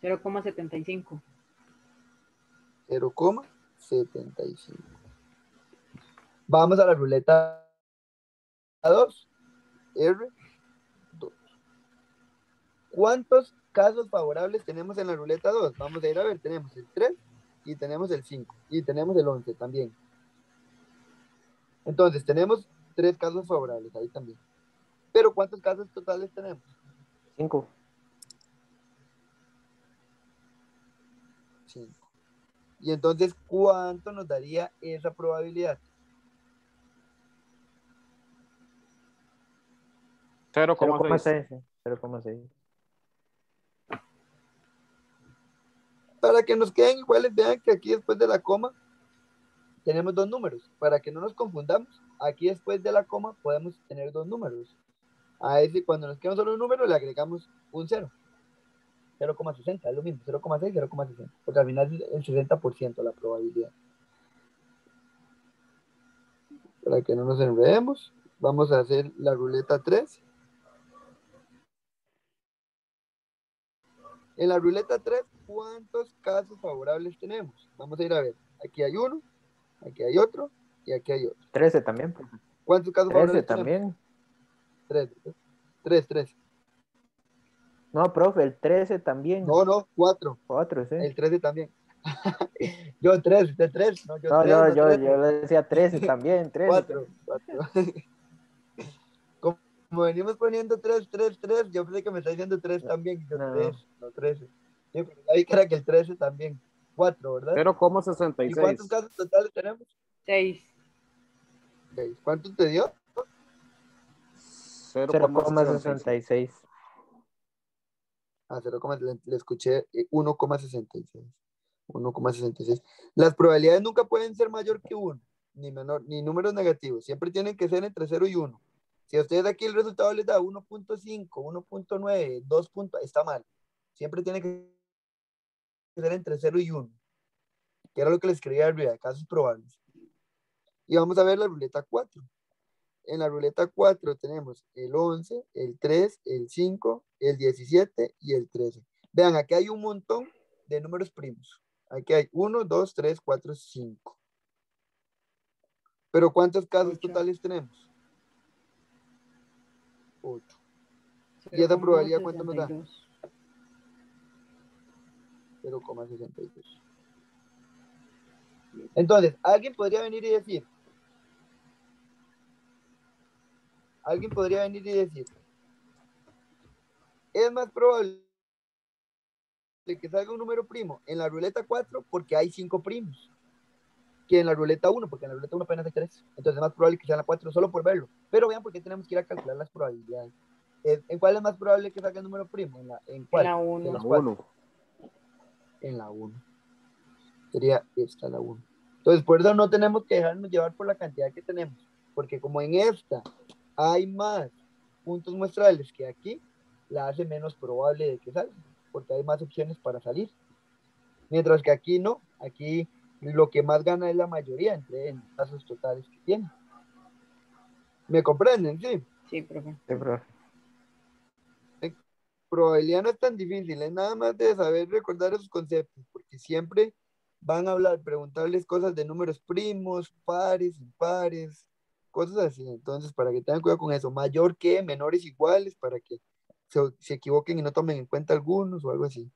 0,75. 0,75. Vamos a la ruleta 2. R2. ¿Cuántos casos favorables tenemos en la ruleta 2? Vamos a ir a ver, tenemos el 3 y tenemos el 5 y tenemos el 11 también. Entonces, tenemos 3 casos favorables ahí también. Pero ¿cuántos casos totales tenemos? 5. 5. Y entonces, ¿cuánto nos daría esa probabilidad? 0,6. 0,6. Para que nos queden iguales, vean que aquí después de la coma tenemos 2 números. Para que no nos confundamos, aquí después de la coma podemos tener 2 números. A ese, cuando nos queda solo un número, le agregamos un 0. 0,60, es lo mismo, 0,6, 0,60. Porque al final es el 60% la probabilidad. Para que no nos enredemos, vamos a hacer la ruleta 3. En la ruleta 3, ¿cuántos casos favorables tenemos? Vamos a ir a ver. Aquí hay uno, aquí hay otro y aquí hay otro. 13 también, profe. ¿Cuántos casos 13 favorables también. tenemos? 3. No, profe, el 13 también. No, 4. 4, sí. El 13 también. Yo 3, usted 3. No, yo No, 3, no yo 13. le decía 13 también, 13. 4. Como venimos poniendo 3, yo pensé que me está diciendo 3 también. Yo No. 3, no 13. Sí, pero ahí era que el 13 también. 4, ¿verdad? 0,66. ¿Y cuántos casos totales tenemos? 6. 6. ¿Cuánto te dio? 0,66. 0,66. A 0, le escuché 1,66. 1,66. Las probabilidades nunca pueden ser mayor que 1, ni menor, ni números negativos. Siempre tienen que ser entre 0 y 1. Si a ustedes aquí el resultado les da 1.5, 1.9, 2. Está mal. Siempre tiene que ser entre 0 y 1, que era lo que les escribía arriba, casos probables. Y vamos a ver la ruleta 4. En la ruleta 4 tenemos el 11, el 3, el 5, el 17 y el 13. Vean, aquí hay un montón de números primos. Aquí hay 1, 2, 3, 4, 5. Pero ¿cuántos casos 8. totales tenemos? 8. ¿Y esa probabilidad cuánto nos da? 0,62. Entonces, alguien podría venir y decir, es más probable que salga un número primo en la ruleta 4 porque hay 5 primos que en la ruleta 1, porque en la ruleta 1 apenas hay 3. Entonces es más probable que sea en la 4 solo por verlo. Pero vean por qué tenemos que ir a calcular las probabilidades. ¿En cuál es más probable que salga el número primo? ¿En cuál? En la De 1. las cuatro. 1. En la 1. Sería esta la 1. Entonces, por eso no tenemos que dejarnos llevar por la cantidad que tenemos. Porque como en esta hay más puntos muestrales que aquí, la hace menos probable de que salga. Porque hay más opciones para salir. Mientras que aquí no. Aquí lo que más gana es la mayoría en casos totales que tiene. ¿Me comprenden? Sí. Sí, profe. Sí, profe. Probabilidad no es tan difícil, es nada más de saber recordar esos conceptos, porque siempre van a hablar, preguntarles cosas de números primos, pares, impares, cosas así. Entonces, para que tengan cuidado con eso, mayor que, menores iguales, para que se equivoquen y no tomen en cuenta algunos o algo así.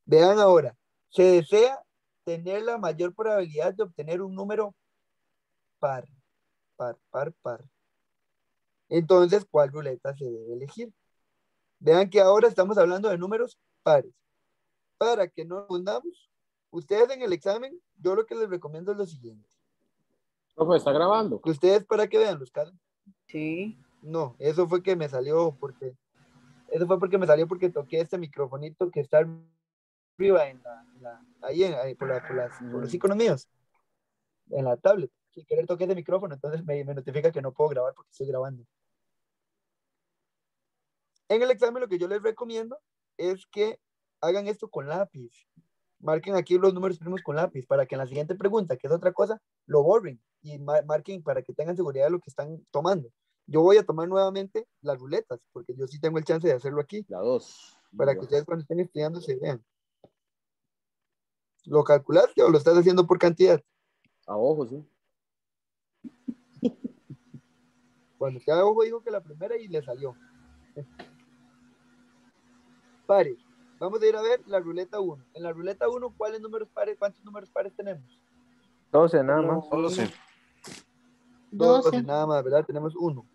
Vean ahora, se desea tener la mayor probabilidad de obtener un número par, par. Entonces, ¿cuál ruleta se debe elegir? Vean que ahora estamos hablando de números pares. Para que no nos confundamos, ustedes en el examen, yo lo que les recomiendo es lo siguiente. Profe, ¿está grabando? Que ustedes para que vean los casos. Sí. No, eso fue que me salió porque porque toqué este microfonito que está arriba ahí por los iconos míos, en la tablet. Si quieren toqué ese micrófono, entonces me notifica que no puedo grabar porque estoy grabando. En el examen lo que yo les recomiendo es que hagan esto con lápiz. Marquen aquí los números primos con lápiz para que en la siguiente pregunta, que es otra cosa, lo borren y marquen para que tengan seguridad de lo que están tomando. Yo voy a tomar nuevamente las ruletas porque yo sí tengo el chance de hacerlo aquí. La 2. Para que ustedes cuando estén estudiando se vean. ¿Lo calculaste o lo estás haciendo por cantidad? A ojo, sí. Cuando usted a ojo dijo que la primera y le salió. Pares. Vamos a ir a ver la ruleta 1. En la ruleta 1, ¿cuántos números pares tenemos? 12 nada más. 12. 12 nada más, ¿verdad? Tenemos 1.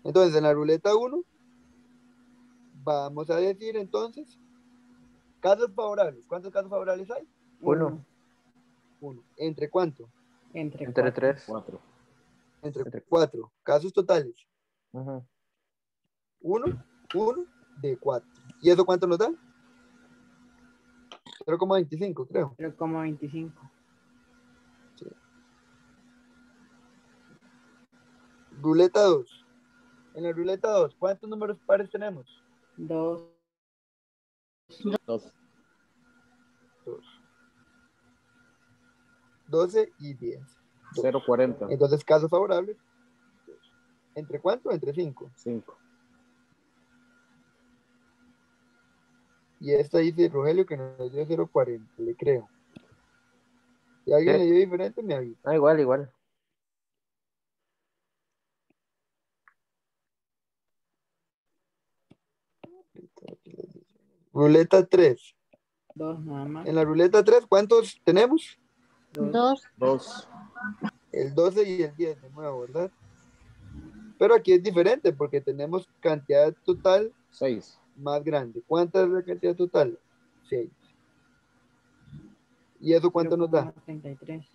Entonces, en la ruleta 1, vamos a decir entonces, casos favorables. ¿Cuántos casos favorables hay? 1. 1. ¿Entre cuánto? Entre Entre 3. 4. Entre 4. Casos totales. 1 de 4. ¿Y eso cuánto nos da? 0,25, creo. 0,25. Sí. Ruleta 2. En la ruleta 2, ¿cuántos números pares tenemos? 2. 2. 12 y 10. 0,40. Entonces, caso favorable. ¿Entre cuánto? Entre 5. 5. Y esta dice Rogelio que nos dio 0,40, le creo. Si alguien le dio diferente, me avisa. Ah, igual. Ruleta 3. 2 nada más. En la ruleta 3, ¿cuántos tenemos? 2. 2. El 12 y el 10 de nuevo, ¿verdad? Pero aquí es diferente porque tenemos cantidad total 6. más grande. ¿Cuánta es la cantidad total? 6. ¿Y eso cuánto nos da? 33.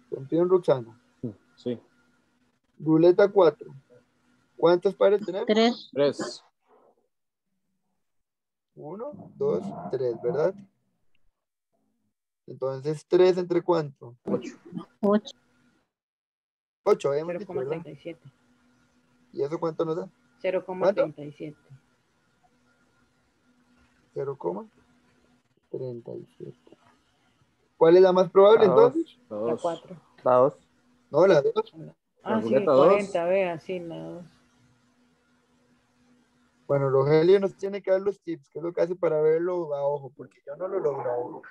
Confío en Roxana. Sí. Ruleta 4. ¿Cuántos pares tenemos? 3. 1, 2, 3, ¿verdad? Entonces, 3 entre cuánto? 8. 8, habíamos dicho, ¿verdad? 0,37. ¿Y eso cuánto nos da? 0,37. 0,37. ¿Cuál es la más probable La dos. entonces? La La 2. 4. La 2. No, la 2. Ah, sí, ruleta 40, 2. vea, sí, la 2. Bueno, Rogelio nos tiene que dar los tips, que es lo que hace para verlo a ojo, porque yo no lo logro a ojo.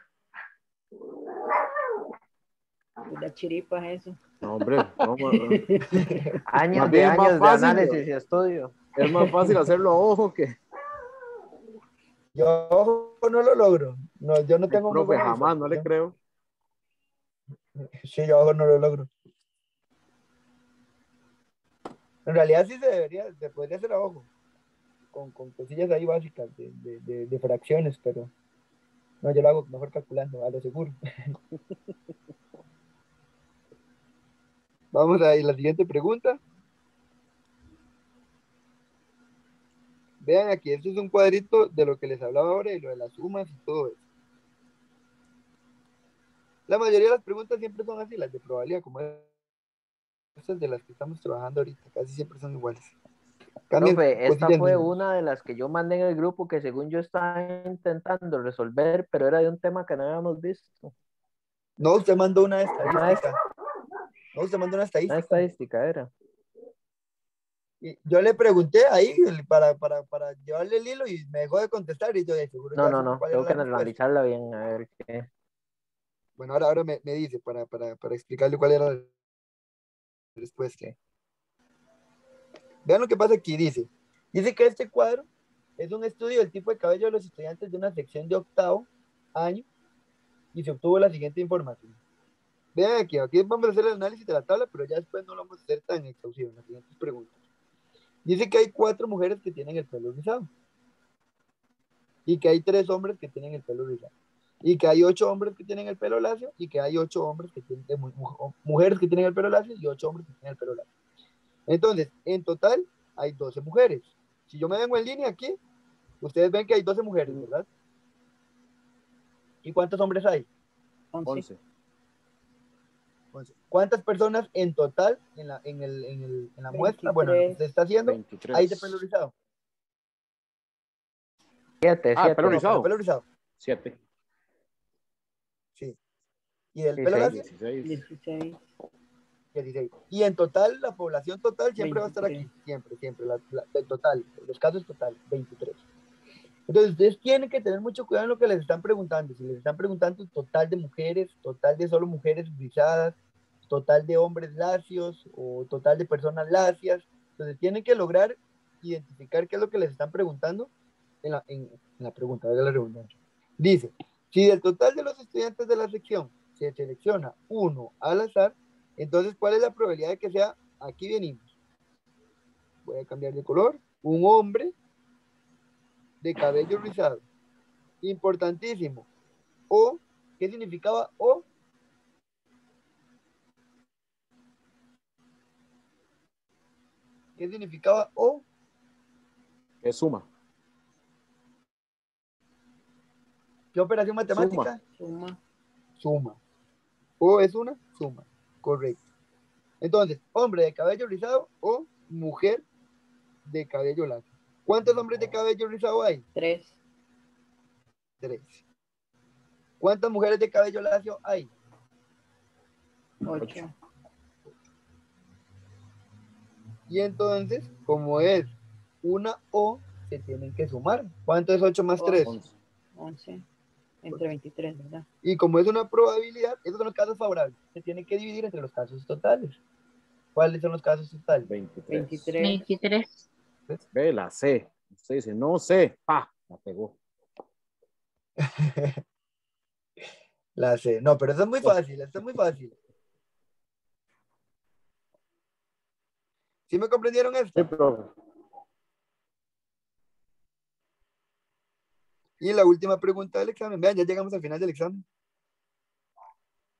La chiripa es eso. No, hombre. No, Años Más de bien es más años de fácil, análisis y estudio. es más fácil hacerlo a ojo que. Yo a ojo no lo logro. No, yo no tengo muy Profe, buena jamás, no le visualización. creo. Sí, yo a ojo no lo logro. En realidad sí se podría hacer a ojo, con cosillas ahí básicas de fracciones, pero no, yo lo hago mejor calculando, a lo seguro. Vamos a la siguiente pregunta. Vean aquí, esto es un cuadrito de lo que les hablaba ahora y lo de las sumas y todo eso. La mayoría de las preguntas siempre son así, las de probabilidad, como estas de las que estamos trabajando ahorita, casi siempre son iguales. Cambian Profe, esta cosillas fue mínimas. una de las que yo mandé en el grupo que según yo estaba intentando resolver, pero era de un tema que no habíamos visto. No, usted mandó una Una, estadística. No, usted mandó una una estadística. estadística era. Y yo le pregunté ahí para llevarle el hilo y me dejó de contestar y yo de seguro No, ya no, supo no, cuál era tengo la que respuesta. analizarla bien, a ver qué. Bueno, ahora me dice para explicarle cuál era la respuesta. qué. Vean lo que pasa aquí, dice que este cuadro es un estudio del tipo de cabello de los estudiantes de una sección de octavo año y se obtuvo la siguiente información. Vean aquí vamos a hacer el análisis de la tabla, pero ya después no lo vamos a hacer tan exhaustivo en las siguientes preguntas. Dice que hay 4 mujeres que tienen el pelo rizado y que hay 3 hombres que tienen el pelo rizado y que hay 8 hombres que tienen el pelo lacio y que hay 8 hombres que tienen mujeres que tienen el pelo lacio y 8 hombres que tienen el pelo lacio. Entonces, en total hay 12 mujeres. Si yo me vengo en línea aquí, ustedes ven que hay 12 mujeres, ¿verdad? ¿Y cuántos hombres hay? 11. 11. ¿Cuántas personas en total en la muestra, bueno, lo que 23. usted está haciendo, 23. hay de pelo rizado? 7, Ah, el pelo 7. No, con el rizado. pelo rizado. 7. Sí. ¿Y del pelo 16. lacio? 16. 16. 16. Y en total, la población total siempre va a estar 23. aquí. Siempre. El total, los casos total, 23. Entonces, ustedes tienen que tener mucho cuidado en lo que les están preguntando. Si les están preguntando total de mujeres, total de solo mujeres rizadas, total de hombres lacios o total de personas lacias, entonces tienen que lograr identificar qué es lo que les están preguntando en la pregunta, de la redundancia. Dice, si del total de los estudiantes de la sección se selecciona uno al azar, entonces, ¿cuál es la probabilidad de que sea? Aquí venimos. Voy a cambiar de color. Un hombre de cabello rizado. Importantísimo. O, ¿qué significaba O? ¿Qué significaba O? Es suma. ¿Qué operación Suma. matemática? Suma. Suma. O es una suma. Correcto. Entonces, hombre de cabello rizado o mujer de cabello lacio. ¿Cuántos hombres de cabello rizado hay? 3. 3. ¿Cuántas mujeres de cabello lacio hay? 8. Y entonces, como es una O, se tienen que sumar. ¿Cuánto es 8 más 3? 11. 11. Entre 23, ¿verdad? Y como es una probabilidad, esos son los casos favorables. Se tiene que dividir entre los casos totales. ¿Cuáles son los casos totales? 23. 23. 23. Ve, la C. Usted dice, no sé. ¡Pah! La pegó. La C. No, pero eso es muy fácil, esto es muy fácil. ¿Sí me comprendieron Sí, esta? profe. Y la última pregunta del examen. Vean, ya llegamos al final del examen.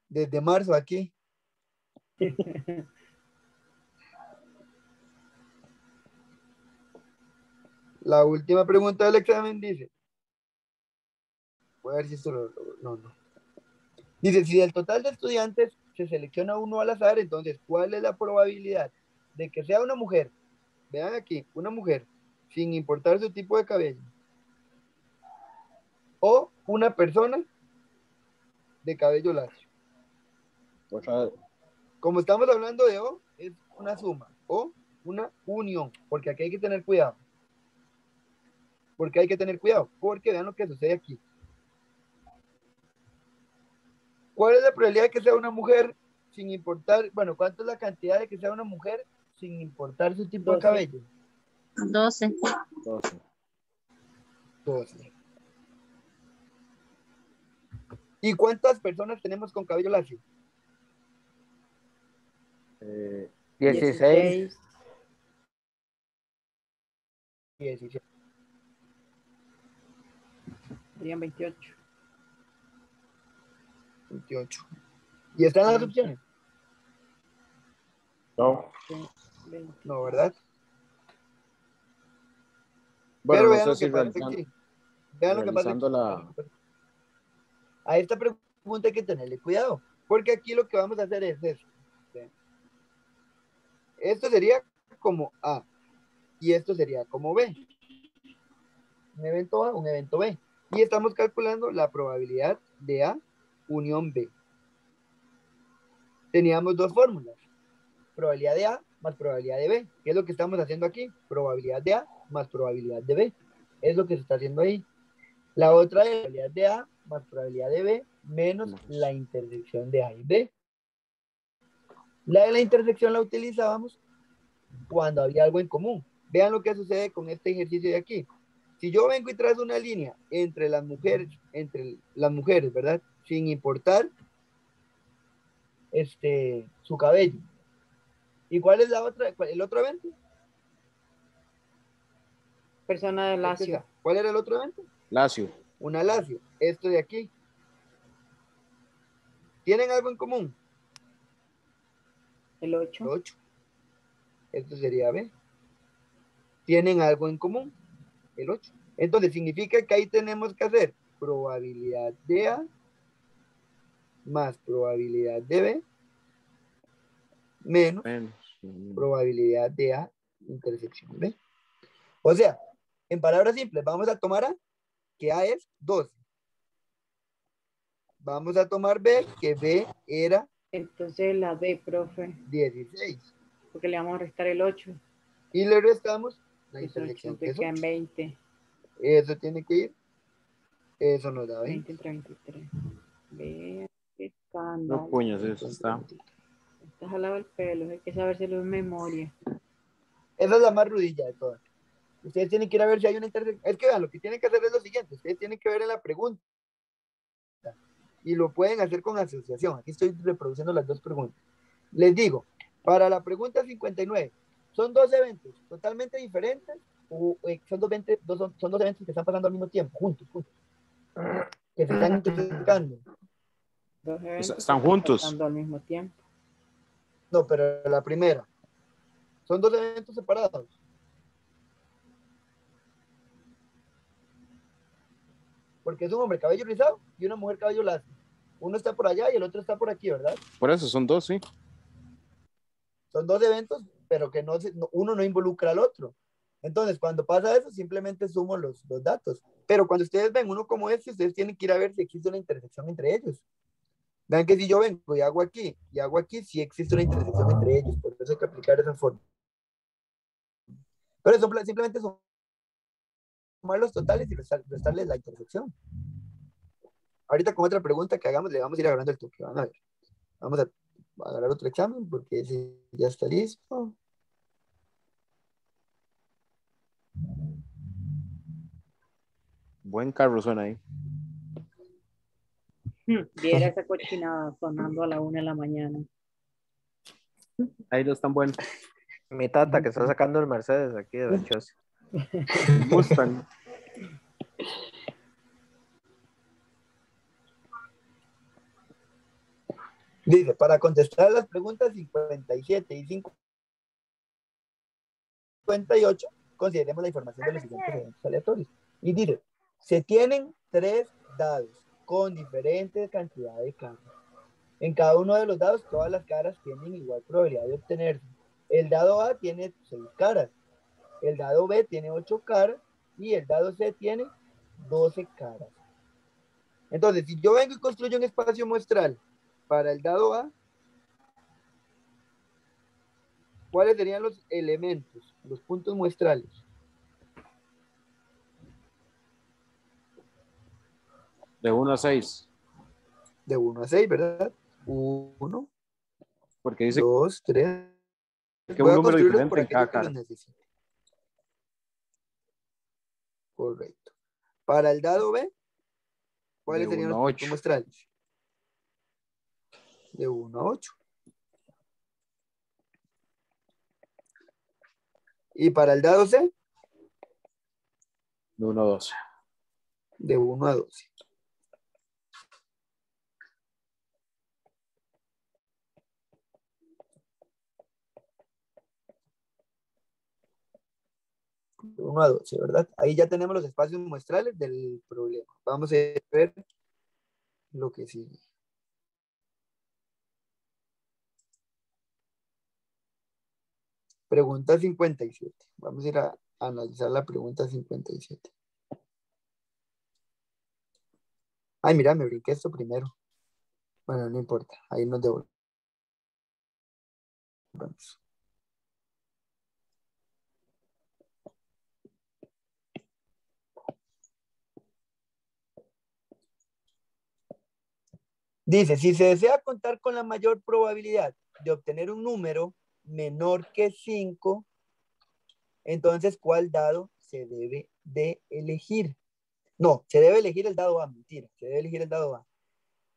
Desde marzo aquí. La última pregunta del examen dice. Voy a ver si esto no. Dice, si del total de estudiantes se selecciona uno al azar, entonces, ¿cuál es la probabilidad de que sea una mujer? Vean aquí, una mujer, sin importar su tipo de cabello. O una persona de cabello lacio. Otra vez. Como estamos hablando de O, es una suma. O una unión. Porque aquí hay que tener cuidado. Porque vean lo que sucede aquí. ¿Cuál es la probabilidad de que sea una mujer sin importar, bueno, cuánto es la cantidad de que sea una mujer sin importar su tipo de 12. cabello? 12. 12. 12. ¿Y cuántas personas tenemos con cabello lacio? Eh, 16. 16. 17. Serían 28. 28. ¿Y están las opciones? No. Sí, 20. No, ¿verdad? Bueno, Pero no vean sé lo si que pasa realizando, aquí. Vean lo que pasa aquí. realizando la... A esta pregunta hay que tenerle cuidado, porque aquí lo que vamos a hacer es esto. ¿Ven? Esto sería como A y esto sería como B. Un evento A, un evento B. Y estamos calculando la probabilidad de A unión B. Teníamos dos fórmulas. Probabilidad de A más probabilidad de B. ¿Qué es lo que estamos haciendo aquí? Probabilidad de A más probabilidad de B. Es lo que se está haciendo ahí. La otra es probabilidad de A más probabilidad de B menos la intersección de A y B. La de la intersección la utilizábamos cuando había algo en común. Vean lo que sucede con este ejercicio de aquí. Si yo vengo y trazo una línea entre las mujeres, ¿verdad? Sin importar su cabello. ¿Y cuál es el otro evento? Persona de Lazio. ¿Cuál era el otro evento? Lazio. Una Lazio. Esto de aquí. ¿Tienen algo en común? El 8. 8. Esto sería B. ¿Tienen algo en común? El 8. Entonces significa que ahí tenemos que hacer probabilidad de A más probabilidad de B menos probabilidad de A intersección B. O sea, en palabras simples, vamos a tomar A, que A es 12. Vamos a tomar B, que B era... Entonces la B, profe. 16. Porque le vamos a restar el 8. Y le restamos la Es intersección, 8, que es quedan 8. 20. Eso tiene que ir. Eso nos da 20. 20 entre 23. Vean qué No escándalo. puñas, eso está. Está jalado el pelo, hay que sabérselo en memoria. Esa es la más rudilla de todas. Ustedes tienen que ir a ver si hay una intersección. Es que vean, lo que tienen que hacer es lo siguiente. Ustedes tienen que ver en la pregunta. Y lo pueden hacer con asociación. Aquí estoy reproduciendo las dos preguntas. Les digo, para la pregunta 59, ¿son dos eventos totalmente diferentes o son dos eventos que están pasando al mismo tiempo, juntos, que se están interpretando? Dos eventos Están juntos. pasando al mismo tiempo. No, pero la primera, son dos eventos separados. Porque es un hombre cabello rizado y una mujer cabello lacio. Uno está por allá y el otro está por aquí, ¿verdad? Por eso son dos, sí. Son dos eventos, pero que uno no involucra al otro. Entonces, cuando pasa eso, simplemente sumo los datos. Pero cuando ustedes ven uno como este, ustedes tienen que ir a ver si existe una intersección entre ellos. Vean que si yo vengo y hago aquí, sí existe una intersección entre ellos. Por eso hay que aplicar esa forma. Pero eso simplemente sumar los totales y restarles la intersección. Ahorita con otra pregunta que hagamos, le vamos a ir agarrando el toque. Van a ver. Vamos a agarrar otro examen porque ese ya está listo. Buen carro suena ahí. Viera esa cochinada sonando a la 1 de la mañana. Ahí no están buenos. Mi tata que está sacando el Mercedes aquí de la choza. Mustang. Dice, para contestar las preguntas 57 y 58, consideremos la información de los siguientes eventos aleatorios. Y dice, se tienen 3 dados con diferentes cantidades de caras. En cada uno de los dados, todas las caras tienen igual probabilidad de obtenerse. El dado A tiene 6 caras, el dado B tiene 8 caras y el dado C tiene 12 caras. Entonces, si yo vengo y construyo un espacio muestral para el dado A, ¿cuáles serían los elementos, los puntos muestrales? De 1 a 6. De 1 a 6, ¿verdad? 1, Porque dice 2, 3. que Voy un a número construirlos por diferente en cada aquellos que cara. los necesiten. Correcto. Para el dado B, ¿cuáles De serían 1 los a puntos 8. muestrales? De 1 a 8. Y para el dado C, De 1 a 12. De 1 a 12. De 1 a 12, ¿verdad? Ahí ya tenemos los espacios muestrales del problema. Vamos a ver lo que sigue. Pregunta 57. Vamos a ir a analizar la pregunta 57. Ay, mira, me brinqué esto primero. Bueno, no importa. Ahí nos devolvemos. Dice, si se desea contar con la mayor probabilidad de obtener un número menor que 5, entonces, ¿cuál dado se debe de elegir? No, se debe elegir el dado A, mentira, se debe elegir el dado A.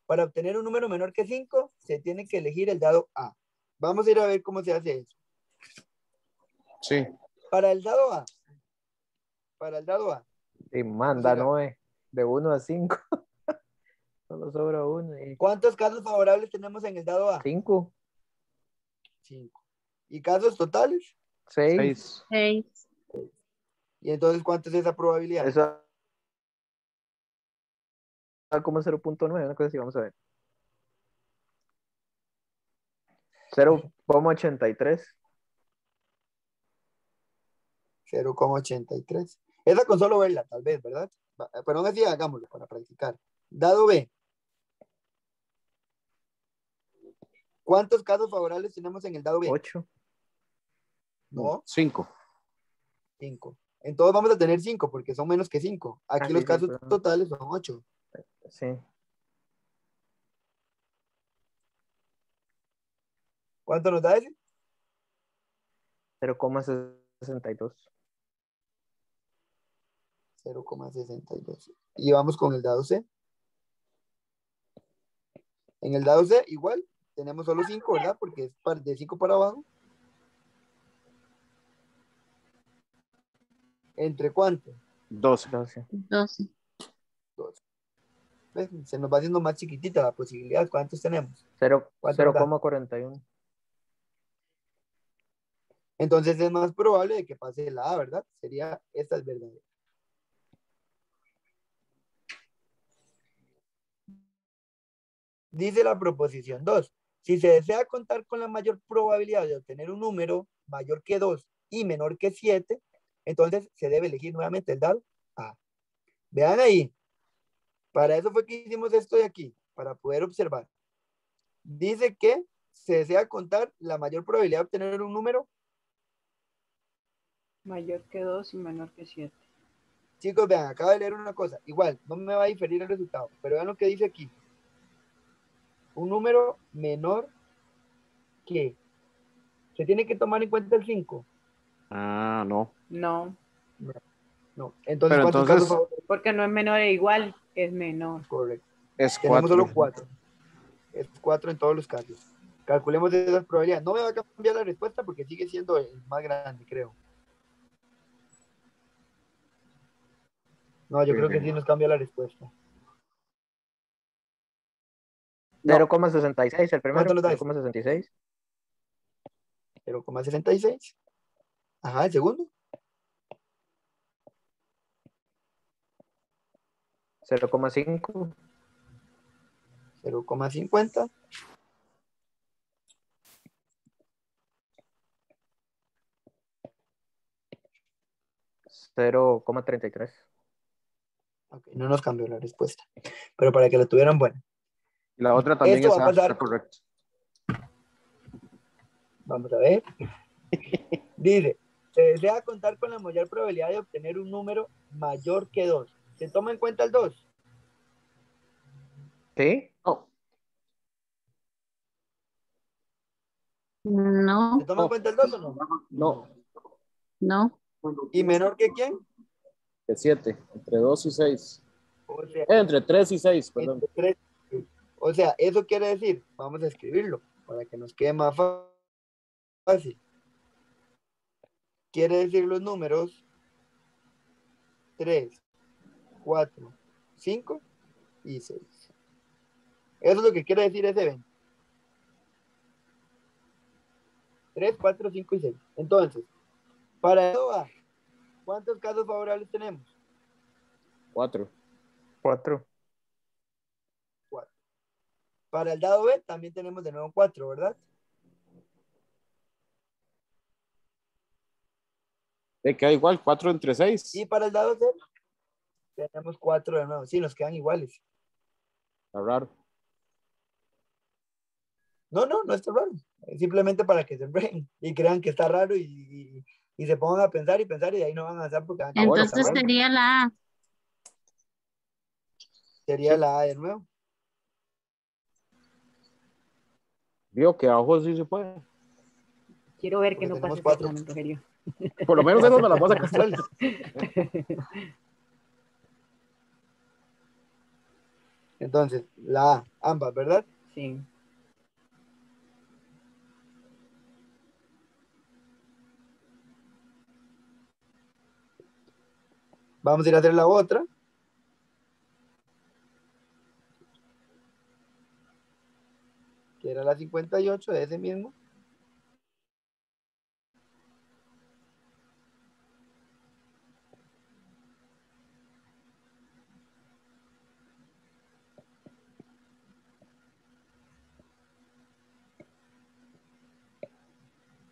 Para obtener un número menor que 5, se tiene que elegir el dado A. Vamos a ir a ver cómo se hace eso. Sí. Para el dado A. Y manda 9, de 1 a 5. Solo sobra 1. ¿Cuántos casos favorables tenemos en el dado A? 5. 5. ¿Y casos totales? 6. 6. ¿Y entonces cuánto es esa probabilidad? Eso da como 0.9, una cosa así, vamos a ver. 0,83. 0,83. Esa con solo verla, tal vez, ¿verdad? Pero aún así hagámoslo para practicar. Dado B. ¿Cuántos casos favorables tenemos en el dado B? 8. No, 5. 5. Entonces vamos a tener 5 porque son menos que 5. Aquí los Sí, casos perdón. totales son 8. Sí. ¿Cuánto nos da ese? 0,62. 0,62. Y vamos con el dado C. En el dado C, igual, tenemos solo 5, ¿verdad? Porque es de 5 para abajo. ¿Entre cuánto? 12. 12. 12. 2. ¿Ves? Se nos va haciendo más chiquitita la posibilidad. ¿Cuántos tenemos? ¿Cuánto nos da? 0,41. Entonces es más probable de que pase la A, ¿verdad? Sería, esta es verdadera. Dice la proposición 2. Si se desea contar con la mayor probabilidad de obtener un número mayor que 2 y menor que 7, entonces se debe elegir nuevamente el dado A. Vean ahí. Para eso fue que hicimos esto de aquí, para poder observar. Dice que se desea contar la mayor probabilidad de obtener un número. Mayor que 2 y menor que 7. Chicos, vean, acabo de leer una cosa. Igual, no me va a diferir el resultado, pero vean lo que dice aquí. Un número menor que. ¿Se tiene que tomar en cuenta el 5? Ah, no. No, No. Entonces, Pero ¿cuántos entonces- casos favorables? porque no es menor e igual, es menor. Correcto. Es Tenemos 4. solo 4. Es 4 en todos los casos. Calculemos esas probabilidades. No me va a cambiar la respuesta porque sigue siendo el más grande, creo. No, yo creo que sí nos cambia la respuesta. No. 0,66 el primero. ¿Cuánto nos da eso? 0,66. 0,66. Ajá, el segundo. 0,5. 0,50. 0,33. Ok, no nos cambió la respuesta. Pero para que la tuvieran buena. La otra también Esto va a pasar. está correcto. Vamos a ver. Dice, se desea contar con la mayor probabilidad de obtener un número mayor que 2. ¿Se toma en cuenta el 2? ¿Sí? No. No, ¿Se toma en cuenta el 2 o no? No. no. ¿Y menor que quién? De 7. Entre 2 y 6. O sea, Entre 3 y 6, perdón. entre 3. O sea, eso quiere decir, vamos a escribirlo para que nos quede más fácil. Quiere decir los números 3, 4, 5 y 6. Eso es lo que quiere decir ese evento. 3, 4, 5 y 6. Entonces, para eso va. ¿Cuántos casos favorables tenemos? 4. 4. 4. Para el dado B también tenemos de nuevo 4, ¿verdad? Queda igual, 4 entre 6. Y para el dado C tenemos 4 de nuevo. Sí, nos quedan iguales. Está raro. No está raro. Es simplemente para que se enreden y crean que está raro y se pongan a pensar y pensar y de ahí no van a avanzar porque Ah, bueno, Entonces bueno. sería la A. sería Sí. la A de nuevo. Vio que abajo sí se puede. Quiero ver que Porque no tenemos pase ese 4. examen, Rogelio. Por lo menos eso me la vas a casar. Neutrales. Entonces, la A, ambas, ¿verdad? Sí. Vamos a ir a hacer la otra. Que era la 58 de ese mismo.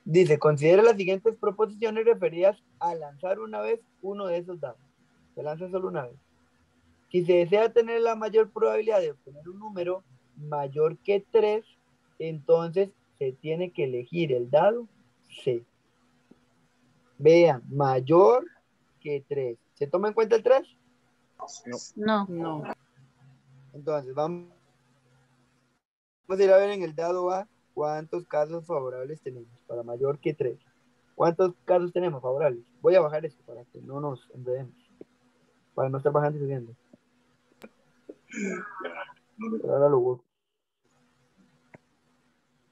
Dice, considera las siguientes proposiciones referidas a lanzar una vez uno de esos dados. Se lanza solo una vez. Si se desea tener la mayor probabilidad de obtener un número mayor que 3, entonces se tiene que elegir el dado C. Vean, mayor que 3. ¿Se toma en cuenta el 3? No. No. Entonces, vamos a ir a ver en el dado A cuántos casos favorables tenemos para mayor que 3. ¿Cuántos casos tenemos favorables? Voy a bajar esto para que no nos enredemos. Para no estar bajando y subiendo. Pero ahora lo busco.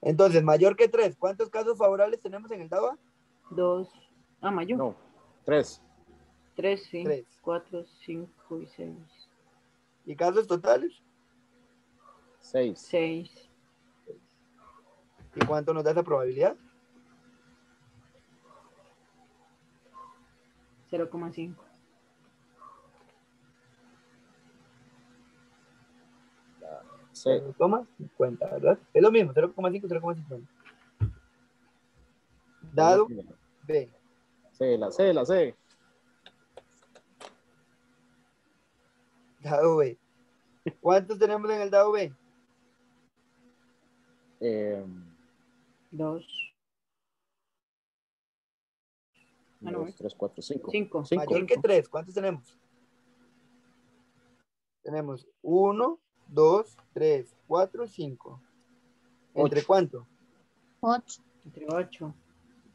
Entonces, mayor que 3. ¿Cuántos casos favorables tenemos en el dado A? 2. Ah, mayor. No, 3. 3, sí. 3. 4, 5 y 6. ¿Y casos totales? 6. 6. ¿Y cuánto nos da esa probabilidad? 0,5. Sí. Toma 50, ¿verdad? Es lo mismo, 0,5, 0,50. Dado B. C, la C, la C. Dado B. ¿Cuántos tenemos en el dado B? 2. 2, 3, 4, 5. 5. Mayor que 3, ¿cuántos tenemos? Tenemos 1, 2, 3, 4, 5. ¿Entre 8. cuánto? 8. Entre 8.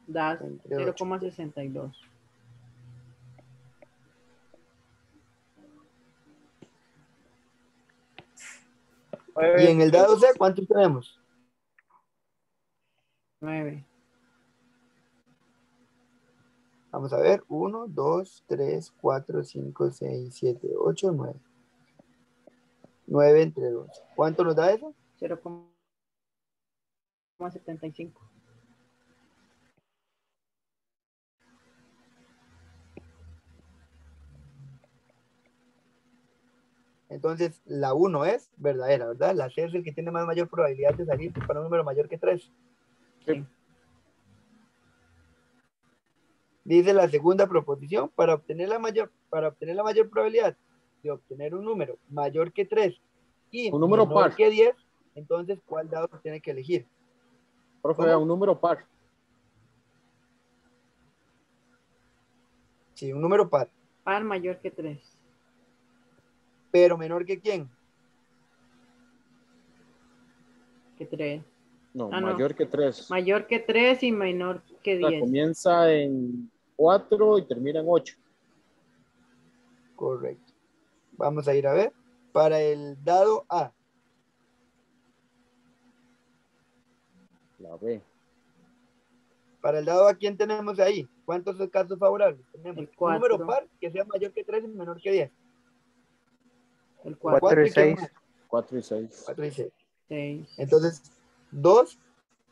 Da Entre 8. 0,62. Y en el dado C, ¿cuántos tenemos? 9. Vamos a ver. 1, 2, 3, 4, 5, 6, 7, 8, 9. 9 entre 2. ¿Cuánto nos da eso? 0,75. Entonces, la 1 es verdadera, ¿verdad? La C es el que tiene más mayor probabilidad de salir para un número mayor que 3. Sí. Dice la segunda proposición, para obtener la mayor probabilidad de obtener un número mayor que 3 y Un número menor par. que 10, entonces, ¿cuál dado se tiene que elegir? Profe, ¿Cómo? un número par. Sí, un número par. Par mayor que 3. Pero menor que quién? Que 3. No, Ah, no. mayor que 3. Mayor que 3 y menor que O sea, 10. comienza en 4 y termina en 8. Correcto. Vamos a ir a ver. Para el dado A, La B. Para el dado, ¿a quién tenemos ahí? ¿Cuántos casos favorables? Tenemos El un número 4. par que sea mayor que 3 y menor que 10. El 4 4. y ¿Y quién 6. más? 4 y 6. 4 y 6. 6. Entonces, 2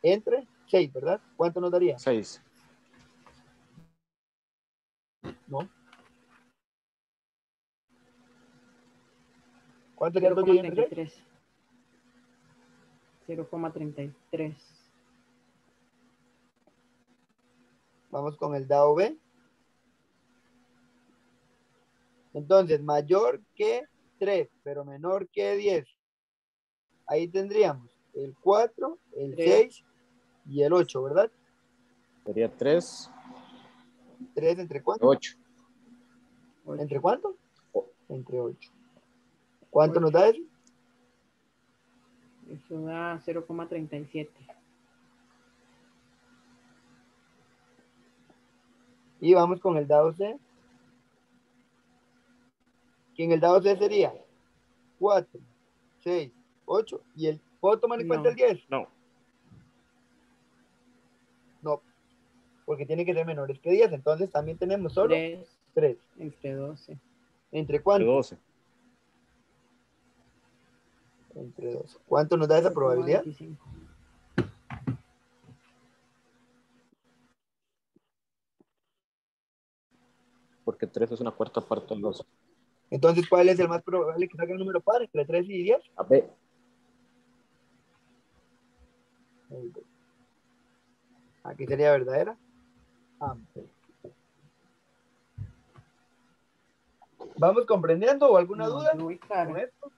entre 6, ¿verdad? ¿Cuánto nos daría? 6. ¿No? ¿Cuánto sería 2 dividido entre 6? 0,33. Vamos con el dado B. Entonces, mayor que 3, pero menor que 10. Ahí tendríamos el 4, el 3. 6 y el 8, ¿verdad? Sería 3, 3 entre cuánto? 8. ¿Entre cuánto? O- Entre 8. ¿Cuánto nos da eso? Eso da 0,37. Y vamos con el dado C. Que en el dado C sería 4, 6, 8. ¿Y el puedo tomar en cuenta No. el 10? No. No, porque tiene que ser menores que 10. Entonces también tenemos solo 3 3. entre 12. ¿Entre cuánto? 12. Entre 12. ¿Cuánto nos da esa probabilidad? 0,25. Porque 3 es una cuarta parte del 12. Entonces, ¿cuál es el más probable que salga el número par entre 3 y 10? A B. Aquí sería verdadera. ¿Vamos comprendiendo o alguna No, duda muy con caro. esto?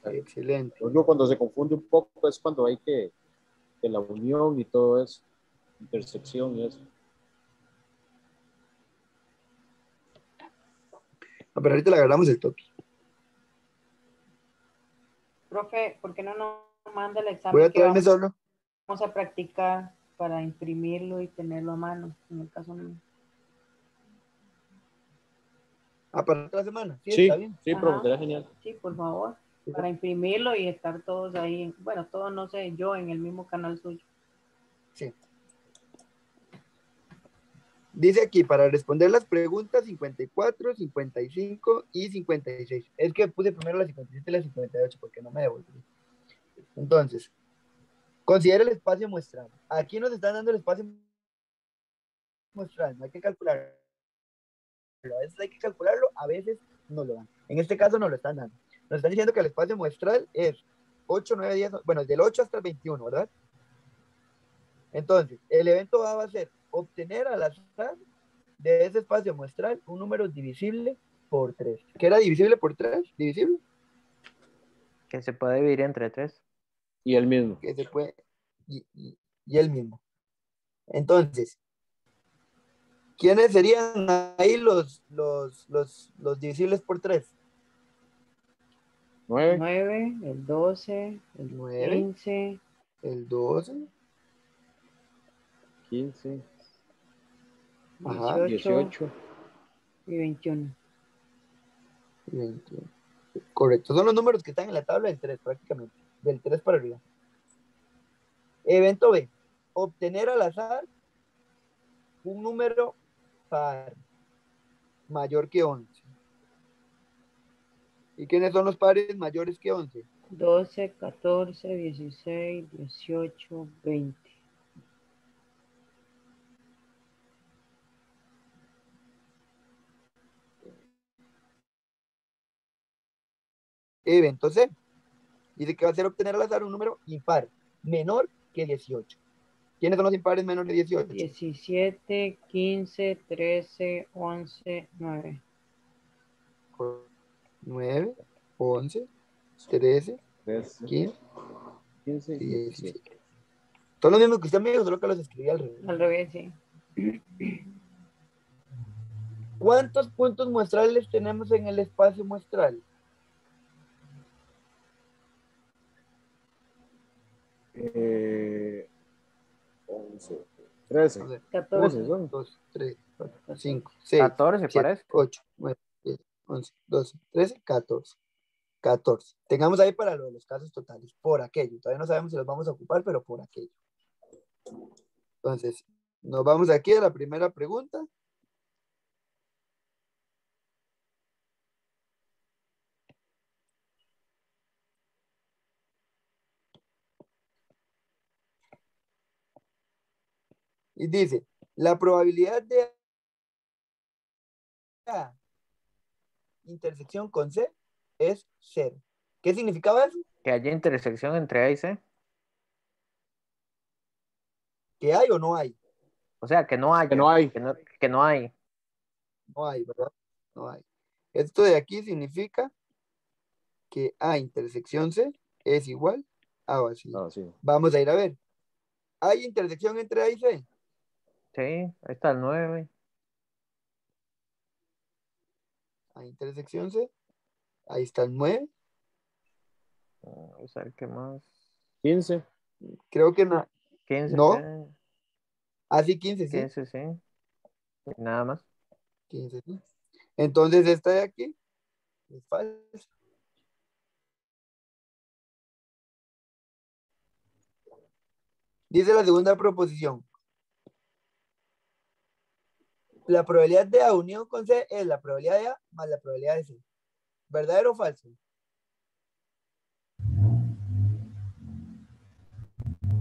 Excelente. Luego cuando se confunde un poco es cuando hay que la unión y todo eso, intersección y eso. Pero ahorita le agarramos el toque. Profe, ¿por qué no nos manda el Voy examen a que traerme solo. vamos a practicar para imprimirlo y tenerlo a mano? En el caso mío. Para otra semana. Sí, Sí, está bien. sí, Ajá. profe, sería genial. Sí, por favor. Para imprimirlo y estar todos ahí. Bueno, todos, no sé, yo en el mismo canal suyo. Sí. Dice aquí, para responder las preguntas 54, 55 y 56. Es que puse primero la 57 y la 58 porque no me devolví. Entonces, considera el espacio muestral. Aquí nos están dando el espacio muestral. No hay que calcularlo. A veces hay que calcularlo, a veces no lo dan. En este caso no lo están dando. Nos están diciendo que el espacio muestral es 8, 9, 10, bueno, del 8 hasta el 21, ¿verdad? Entonces, el evento A va a ser obtener al azar de ese espacio muestral un número divisible por 3. ¿Qué era divisible por 3? ¿Divisible? Que se puede dividir entre 3. Y el mismo. Que se puede, y el mismo. Entonces, ¿quiénes serían ahí los divisibles por 3? 9, 9, el 12, el 9, 15, el 12, 15, ajá, 18. y 21. y 21. Correcto, son los números que están en la tabla del 3 prácticamente, del 3 para arriba. Evento B, obtener al azar un número par mayor que 11. ¿Y quiénes son los pares mayores que 11? 12, 14, 16, 18, 20. Evento C, dice que va a ser obtener al azar un número impar menor que 18. ¿Quiénes son los impares menores de 18? 17, 15, 13, 11, 9. 9, 11, 13, 13, 15 15 y y 17. 17. Son los mismos que usted me dijo, solo que los escribí al revés. Al revés, sí. ¿Cuántos puntos muestrales tenemos en el espacio muestral? Eh, 11, 13. A ver, 14. 13 son. 2, 3, 4, 5, 6, 14 7, parece. 8, 9, 10, 11, 12, 13, 14. 14. Tengamos ahí para lo de los casos totales, por aquello. Todavía no sabemos si los vamos a ocupar, pero por aquello. Entonces, nos vamos aquí a la primera pregunta. Y dice, la probabilidad de A intersección con C es 0. ¿Qué significaba eso? Que haya intersección entre A y C. ¿Que hay o no hay? O sea, que no haya. Que no hay. Que no hay. No hay, ¿verdad? No hay. Esto de aquí significa que A intersección C es igual a vacío. Ah, sí. Vamos a ir a ver. ¿Hay intersección entre A y C? Sí, ahí está el 9. Hay intersección C. Ahí está el 9. Vamos a ver qué más. 15. Creo que no. 15, No. Así 15, sí. 15, sí. Nada más. 15, sí. Entonces esta de aquí es falsa. Dice la segunda proposición. La probabilidad de A unión con C es la probabilidad de A más la probabilidad de C. ¿Verdadero o falso?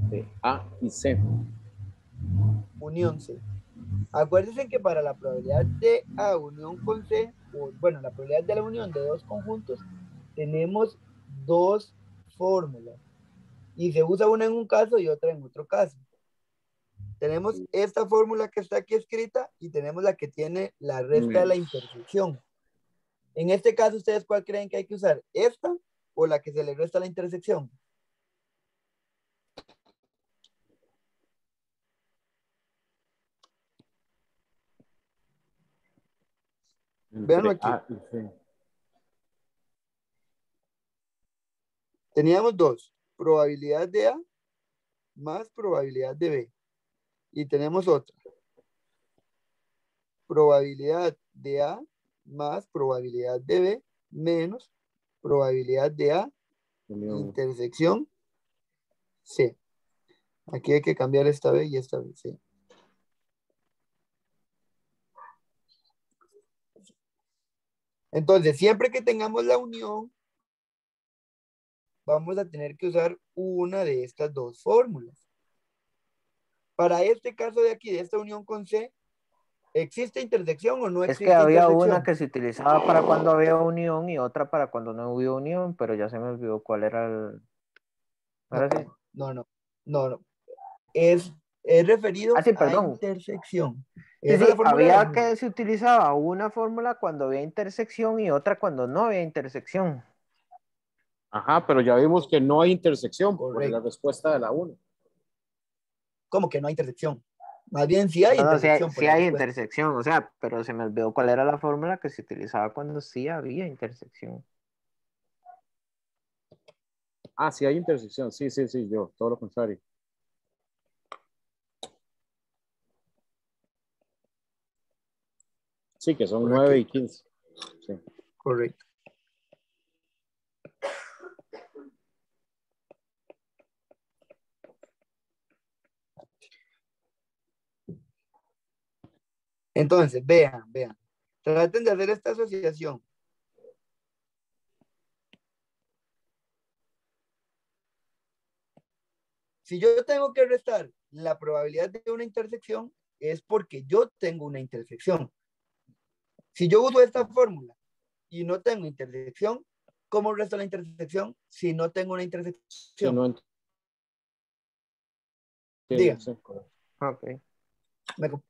De A y C. Unión C. Acuérdense que para la probabilidad de A unión con C, o bueno, la probabilidad de la unión de dos conjuntos, tenemos dos fórmulas. Y se usa una en un caso y otra en otro caso. Tenemos esta fórmula que está aquí escrita y tenemos la que tiene la resta de la intersección. En este caso, ¿ustedes cuál creen que hay que usar? ¿Esta o la que se le resta a la intersección? Véanlo Entre aquí. A y C. Teníamos dos. Probabilidad de A más probabilidad de B. Y tenemos otra. Probabilidad de A más probabilidad de B menos probabilidad de A intersección C. Aquí hay que cambiar esta B y esta B, sí. Entonces, siempre que tengamos la unión, vamos a tener que usar una de estas dos fórmulas. Para este caso de aquí, de esta unión con C, ¿existe intersección o no Es que existe había una intersección? que se utilizaba para cuando había unión y otra para cuando no hubo unión, pero ya se me olvidó cuál era el. Ahora sí. No. Es Ah, referido sí, a perdón. intersección. Sí, Esa es la sí, fórmula de la había unión. que se utilizaba una fórmula cuando había intersección y otra cuando no había intersección. Ajá, pero ya vimos que no hay intersección por la Correcto. respuesta de la 1. ¿Cómo que no hay intersección? Más bien sí hay No, no, intersección por sí la hay respuesta. intersección, o sea, pero se me olvidó cuál era la fórmula que se utilizaba cuando sí había intersección. Ah, sí hay intersección. Sí, yo, todo lo contrario. Sí, que son Por 9 aquí. y 15. Sí. Correcto. Entonces, vean. Traten de hacer esta asociación. Si yo tengo que restar la probabilidad de una intersección, es porque yo tengo una intersección. Si yo uso esta fórmula y no tengo intersección, ¿cómo resto la intersección si no tengo una Sí, intersección? no entiendo. Digan, Sí. Ok.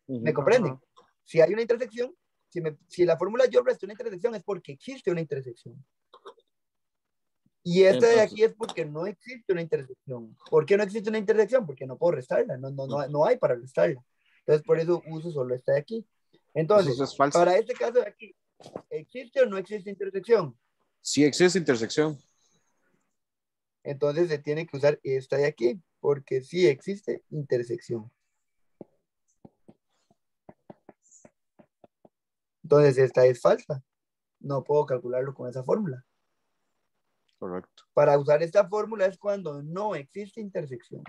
¿me comprenden? Ajá. Si hay una intersección, si la fórmula yo resto una intersección es porque existe una intersección. Y esta de aquí Entonces, es porque no existe una intersección. ¿Por qué no existe una intersección? Porque no puedo restarla, no hay para restarla. Entonces, por eso uso solo esta de aquí. Entonces, eso es falso. para este caso de aquí, ¿existe o no existe intersección? Sí existe intersección. Entonces se tiene que usar esta de aquí, porque sí existe intersección. Entonces esta es falsa. No puedo calcularlo con esa fórmula. Correcto. Para usar esta fórmula es cuando no existe intersección.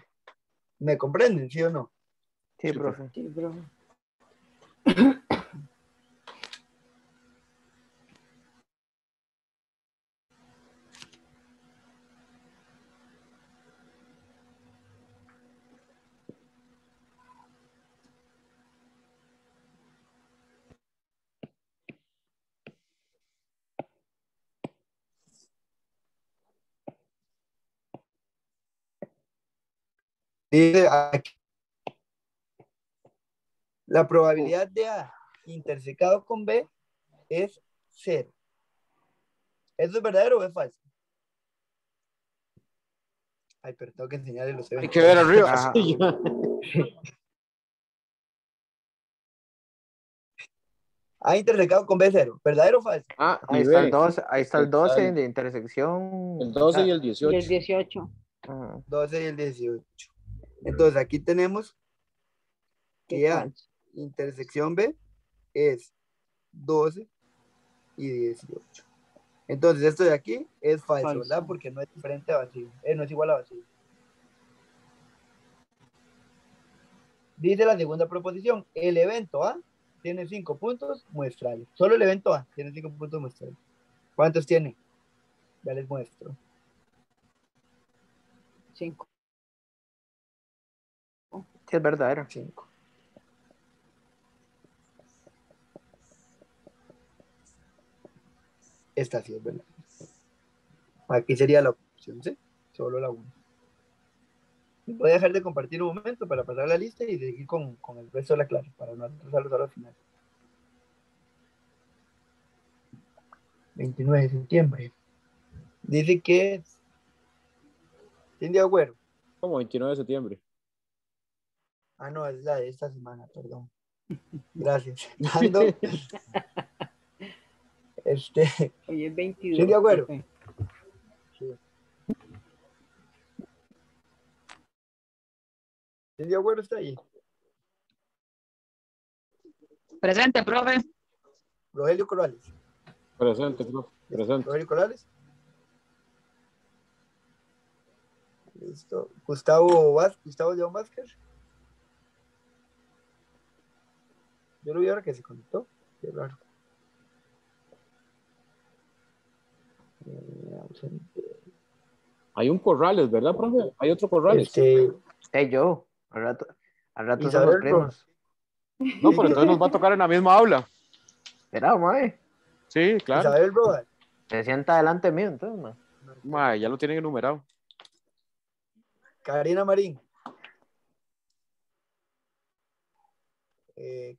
¿Me comprenden, sí o no? Sí, Sí, profe. Sí, profe. Dice aquí, la probabilidad de A intersecado con B es 0. ¿Eso es verdadero o es falso? Ay, pero tengo que enseñarles los Hay eventos. que ver arriba. Ajá. Sí, ya. A intersecado con B 0. ¿Verdadero o falso? A Ahí y está el B. 12, ahí está el 12 El, de intersección. el 12 y el Y el 18. 18. Ajá. 12 y el 18. Entonces aquí tenemos Qué que A falso. intersección B es 12 y 18. Entonces esto de aquí es falso, Falso. ¿verdad? Porque no es diferente a vacío. No es igual a vacío. Dice la segunda proposición, el evento A tiene 5 puntos muestrales. Solo el evento A tiene 5 puntos muestrales. ¿Cuántos tiene? Ya les muestro. 5. Sí, es verdadero. 5. Esta sí es verdad. Aquí sería la opción C, solo la 1. Voy a dejar de compartir un momento para pasar la lista y seguir con el resto de la clase, para no atrasarlos a la final. 29 de septiembre. Dice que Cindy Agüero. Como 29 de septiembre. Ah, no, es la de esta semana, perdón. Gracias. Nando. Hoy es 22. Cindy Agüero. profe. Sí. Cindy Agüero está ahí. Presente, profe. Rogelio Corrales. Presente, profe. Presente. Rogelio Corrales. Listo. Gustavo León Vázquez. Yo lo vi ahora que se conectó. Qué raro. Hay un Corrales, ¿verdad, profe? Hay otro Corrales. Hey, yo. Al rato somos Isabel primos. No, pero entonces nos va a tocar en la misma aula. Espera, mae. Sí, claro. Isabel Rojas. Se sienta delante mío, entonces, mae. Mae, ya lo tienen enumerado. Karina Marín.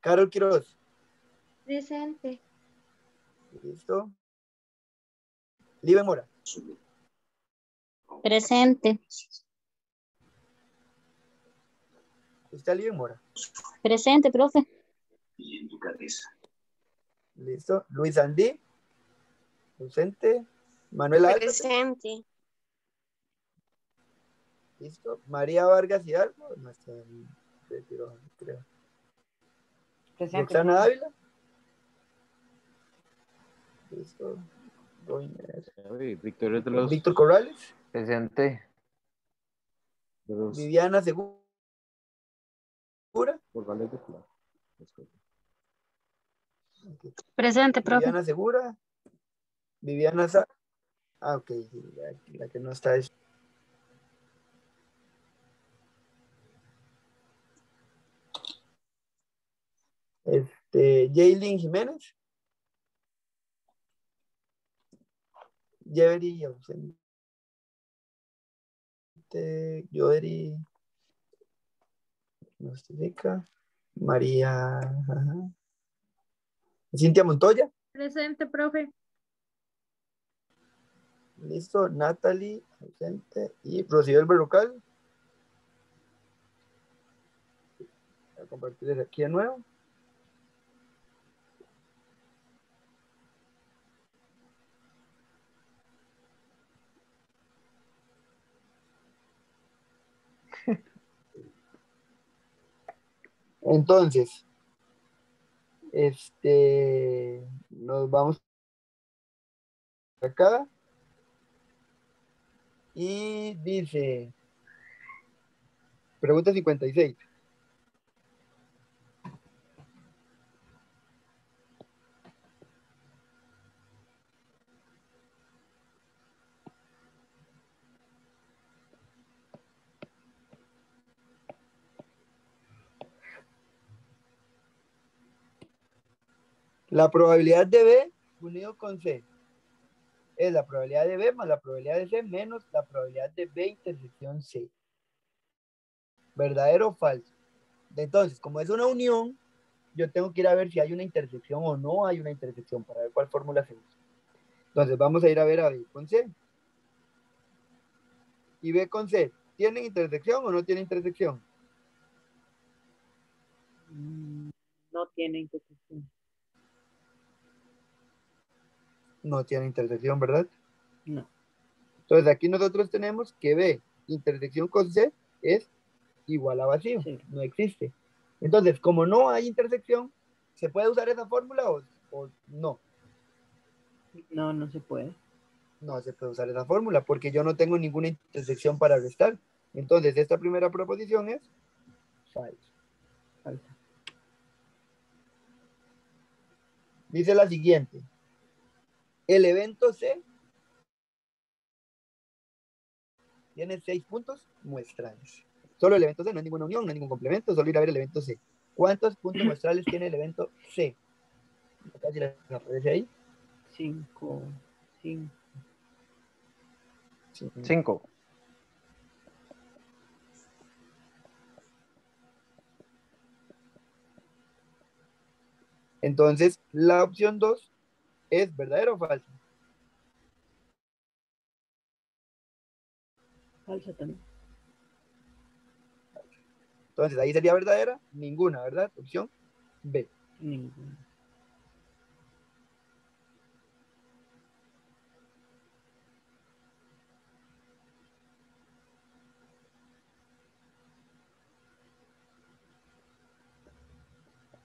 Carol Quiroz. Presente. Listo. Libe Mora. Presente. ¿Está Libe Mora? Presente, profe. Listo. Luis Andí. Ausente. Manuel Álvarez. Presente. Listo. María Vargas Hidalgo. No está en retiro, creo. Presente. Roxana profe. Ávila. Listo. Víctor es de los... Víctor Corrales. Presente. de los Viviana Segura. Corrales de Plata. Presente, profe. Viviana Segura. Viviana Sa. Ah, ok. La que no está es. Jaylin Jiménez. Jeveri ausente. Yoderi. No justifica. María. Ajá. Cintia Montoya. Presente, profe. Listo. Natalie. Ausente. Y Rocibel Berrocal. Voy a compartir aquí de nuevo. Entonces, nos vamos acá. Y dice, pregunta 56. La probabilidad de B unido con C es la probabilidad de B más la probabilidad de C menos la probabilidad de B intersección C. ¿Verdadero o falso? Entonces, como es una unión, yo tengo que ir a ver si hay una intersección o no hay una intersección para ver cuál fórmula se usa. Entonces, vamos a ir a ver a B con C. Y B con C, ¿tienen intersección o no tienen intersección? No tiene intersección. No tienen intersección, ¿verdad? No. Entonces, aquí nosotros tenemos que B intersección con C es igual a vacío. Sí. No existe. Entonces, como no hay intersección, ¿se puede usar esa fórmula o no? No, no se puede. No se puede usar esa fórmula porque yo no tengo ninguna intersección para restar. Entonces, esta primera proposición es falsa. Falsa. Dice la siguiente. El evento C tiene 6 puntos muestrales. Solo el evento C, no hay ninguna unión, no hay ningún complemento, solo ir a ver el evento C. ¿Cuántos puntos muestrales tiene el evento C? Casi les aparece ahí. 5. 5. 5. Entonces, la opción 2 es verdadero o falso. Falsa también. Entonces, ahí sería verdadera, ninguna, ¿verdad? Opción B. Ninguna.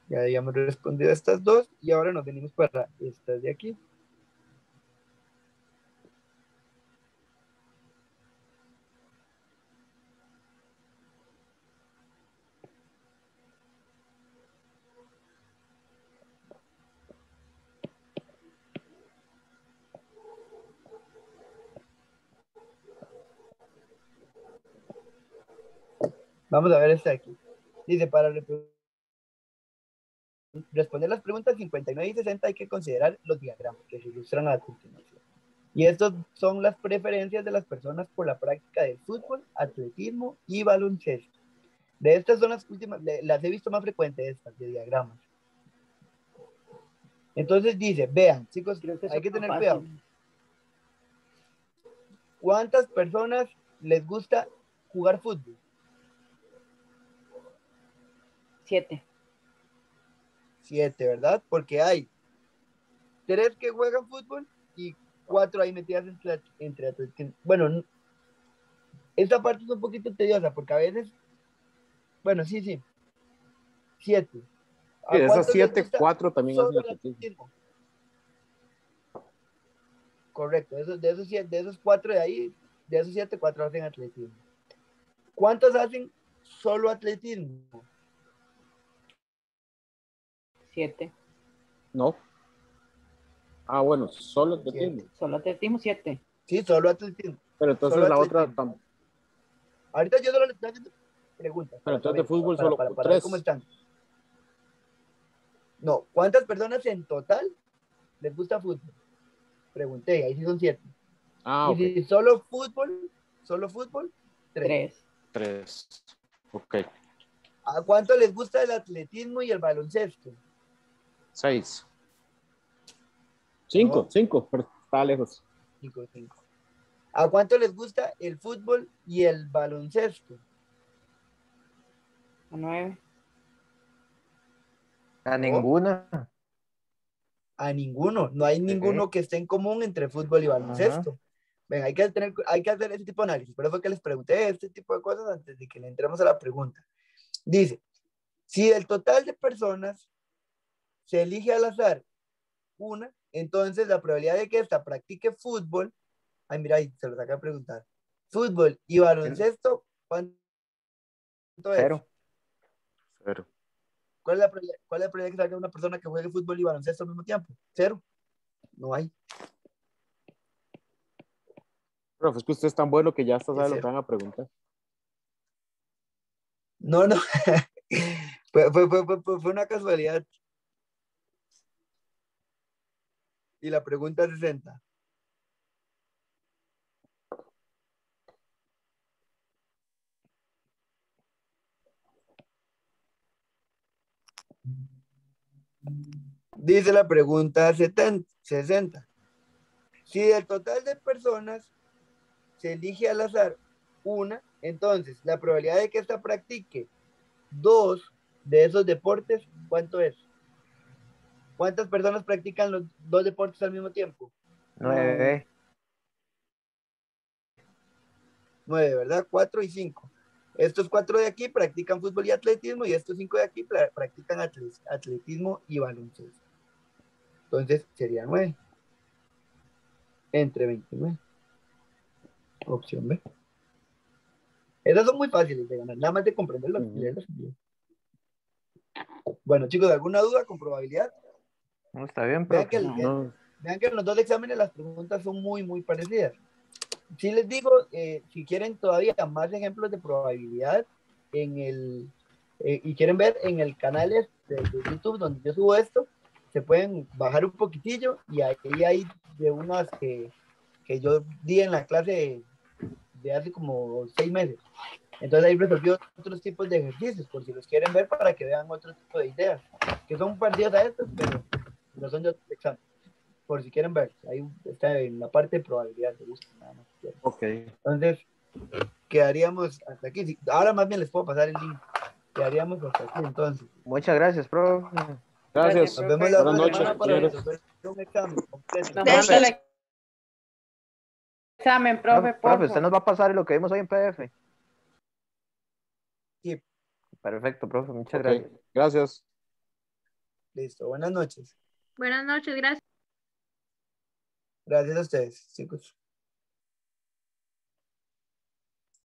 Ya habíamos respondido a estas dos y ahora nos venimos para estas de aquí. Vamos a ver esta de aquí. Dice, para responder las preguntas 59 y 60 hay que considerar los diagramas que se ilustran a continuación. Y estos son las preferencias de las personas por la práctica del fútbol, atletismo y baloncesto. De estas son las últimas, las he visto más frecuentes estas de diagramas. Entonces dice, vean, chicos, Creo que hay que son tener más cuidado. fáciles. ¿Cuántas personas les gusta jugar fútbol? 7. 7, ¿verdad? Porque hay 3 que juegan fútbol y 4 ahí metidas entre atletismo. Bueno, esta parte es un poquito tediosa porque a veces, bueno, sí, 7. Sí, ¿A de esas cuántos les 7, gusta 4 también hacen solo el atletismo. atletismo? Correcto, de esos 4 de ahí, de esos 7, 4 hacen atletismo. ¿Cuántos hacen solo atletismo? 7. No. Ah, bueno, solo atletismo. 7. Solo atletismo 7. Sí, solo atletismo. Pero entonces Solo la otra, atletismo. Ahorita yo solo les estoy haciendo preguntas pero para entonces de saber, fútbol solo para ver cómo 3. están. No, ¿cuántas personas en total les gusta fútbol? Pregunté, ahí sí son 7. Ah, Y ok. si solo fútbol, 3. 3. Ok. ¿A cuánto les gusta el atletismo y el baloncesto? 6. 5, No. 5, pero está lejos. 5. ¿A cuánto les gusta el fútbol y el baloncesto? 9. A No. ninguna. A ninguno. No hay ninguno que esté en común entre fútbol y baloncesto. Ven, hay que hacer ese tipo de análisis. Por eso que les pregunté este tipo de cosas antes de que le entremos a la pregunta. Dice, si del total de personas se elige al azar una, entonces la probabilidad de que ésta practique fútbol, ay, mira, ahí se los acaba de preguntar. Fútbol y baloncesto, ¿cuánto es? 0. 0. ¿Cuál es la probabilidad que salga una persona que juegue fútbol y baloncesto al mismo tiempo? 0. No hay. Profe, es que usted es tan bueno que ya hasta Es sabe lo que 0. van a preguntar. No, no. fue una casualidad. Y la pregunta es 60. Dice la pregunta 60. Si del total de personas se elige al azar una, entonces la probabilidad de que ésta practique 2 de esos deportes, ¿cuánto es? ¿Cuántas personas practican los 2 deportes al mismo tiempo? 9. 9, ¿verdad? 4 y 5. Estos 4 de aquí practican fútbol y atletismo y estos 5 de aquí practican atletismo y baloncesto. Entonces sería 9 entre 29. Opción B. Esas son muy fáciles de ganar, nada más de comprenderlas. Bueno, chicos, ¿alguna duda con probabilidad? No, está bien, Vean profe. que, No, vean que en los dos exámenes las preguntas son muy, muy parecidas. Sí les digo, si quieren todavía más ejemplos de probabilidad y quieren ver en el canal de YouTube donde yo subo esto, se pueden bajar un poquitillo y ahí hay de unas que yo di en la clase de hace como 6 meses. Entonces ahí resolvió otros tipos de ejercicios, por si los quieren ver para que vean otro tipo de ideas, que son parecidas a estas, pero no son de otro examen. Por si quieren ver, ahí está en la parte de probabilidad de gusto, nada más. ok. Entonces, quedaríamos hasta aquí. Ahora más bien les puedo pasar el link. Quedaríamos hasta aquí entonces. Muchas gracias, profe. Gracias. Nos vemos profe. la Buenas otra noches, semana para compañeros. resolver un examen completo. Nos manda Gracias. el examen, profe, Profe, por usted nos va a pasar lo que vimos hoy en PDF. Sí, Perfecto, profe, muchas Ok, gracias. gracias. listo. Buenas noches. Buenas noches, gracias. Gracias a ustedes, chicos.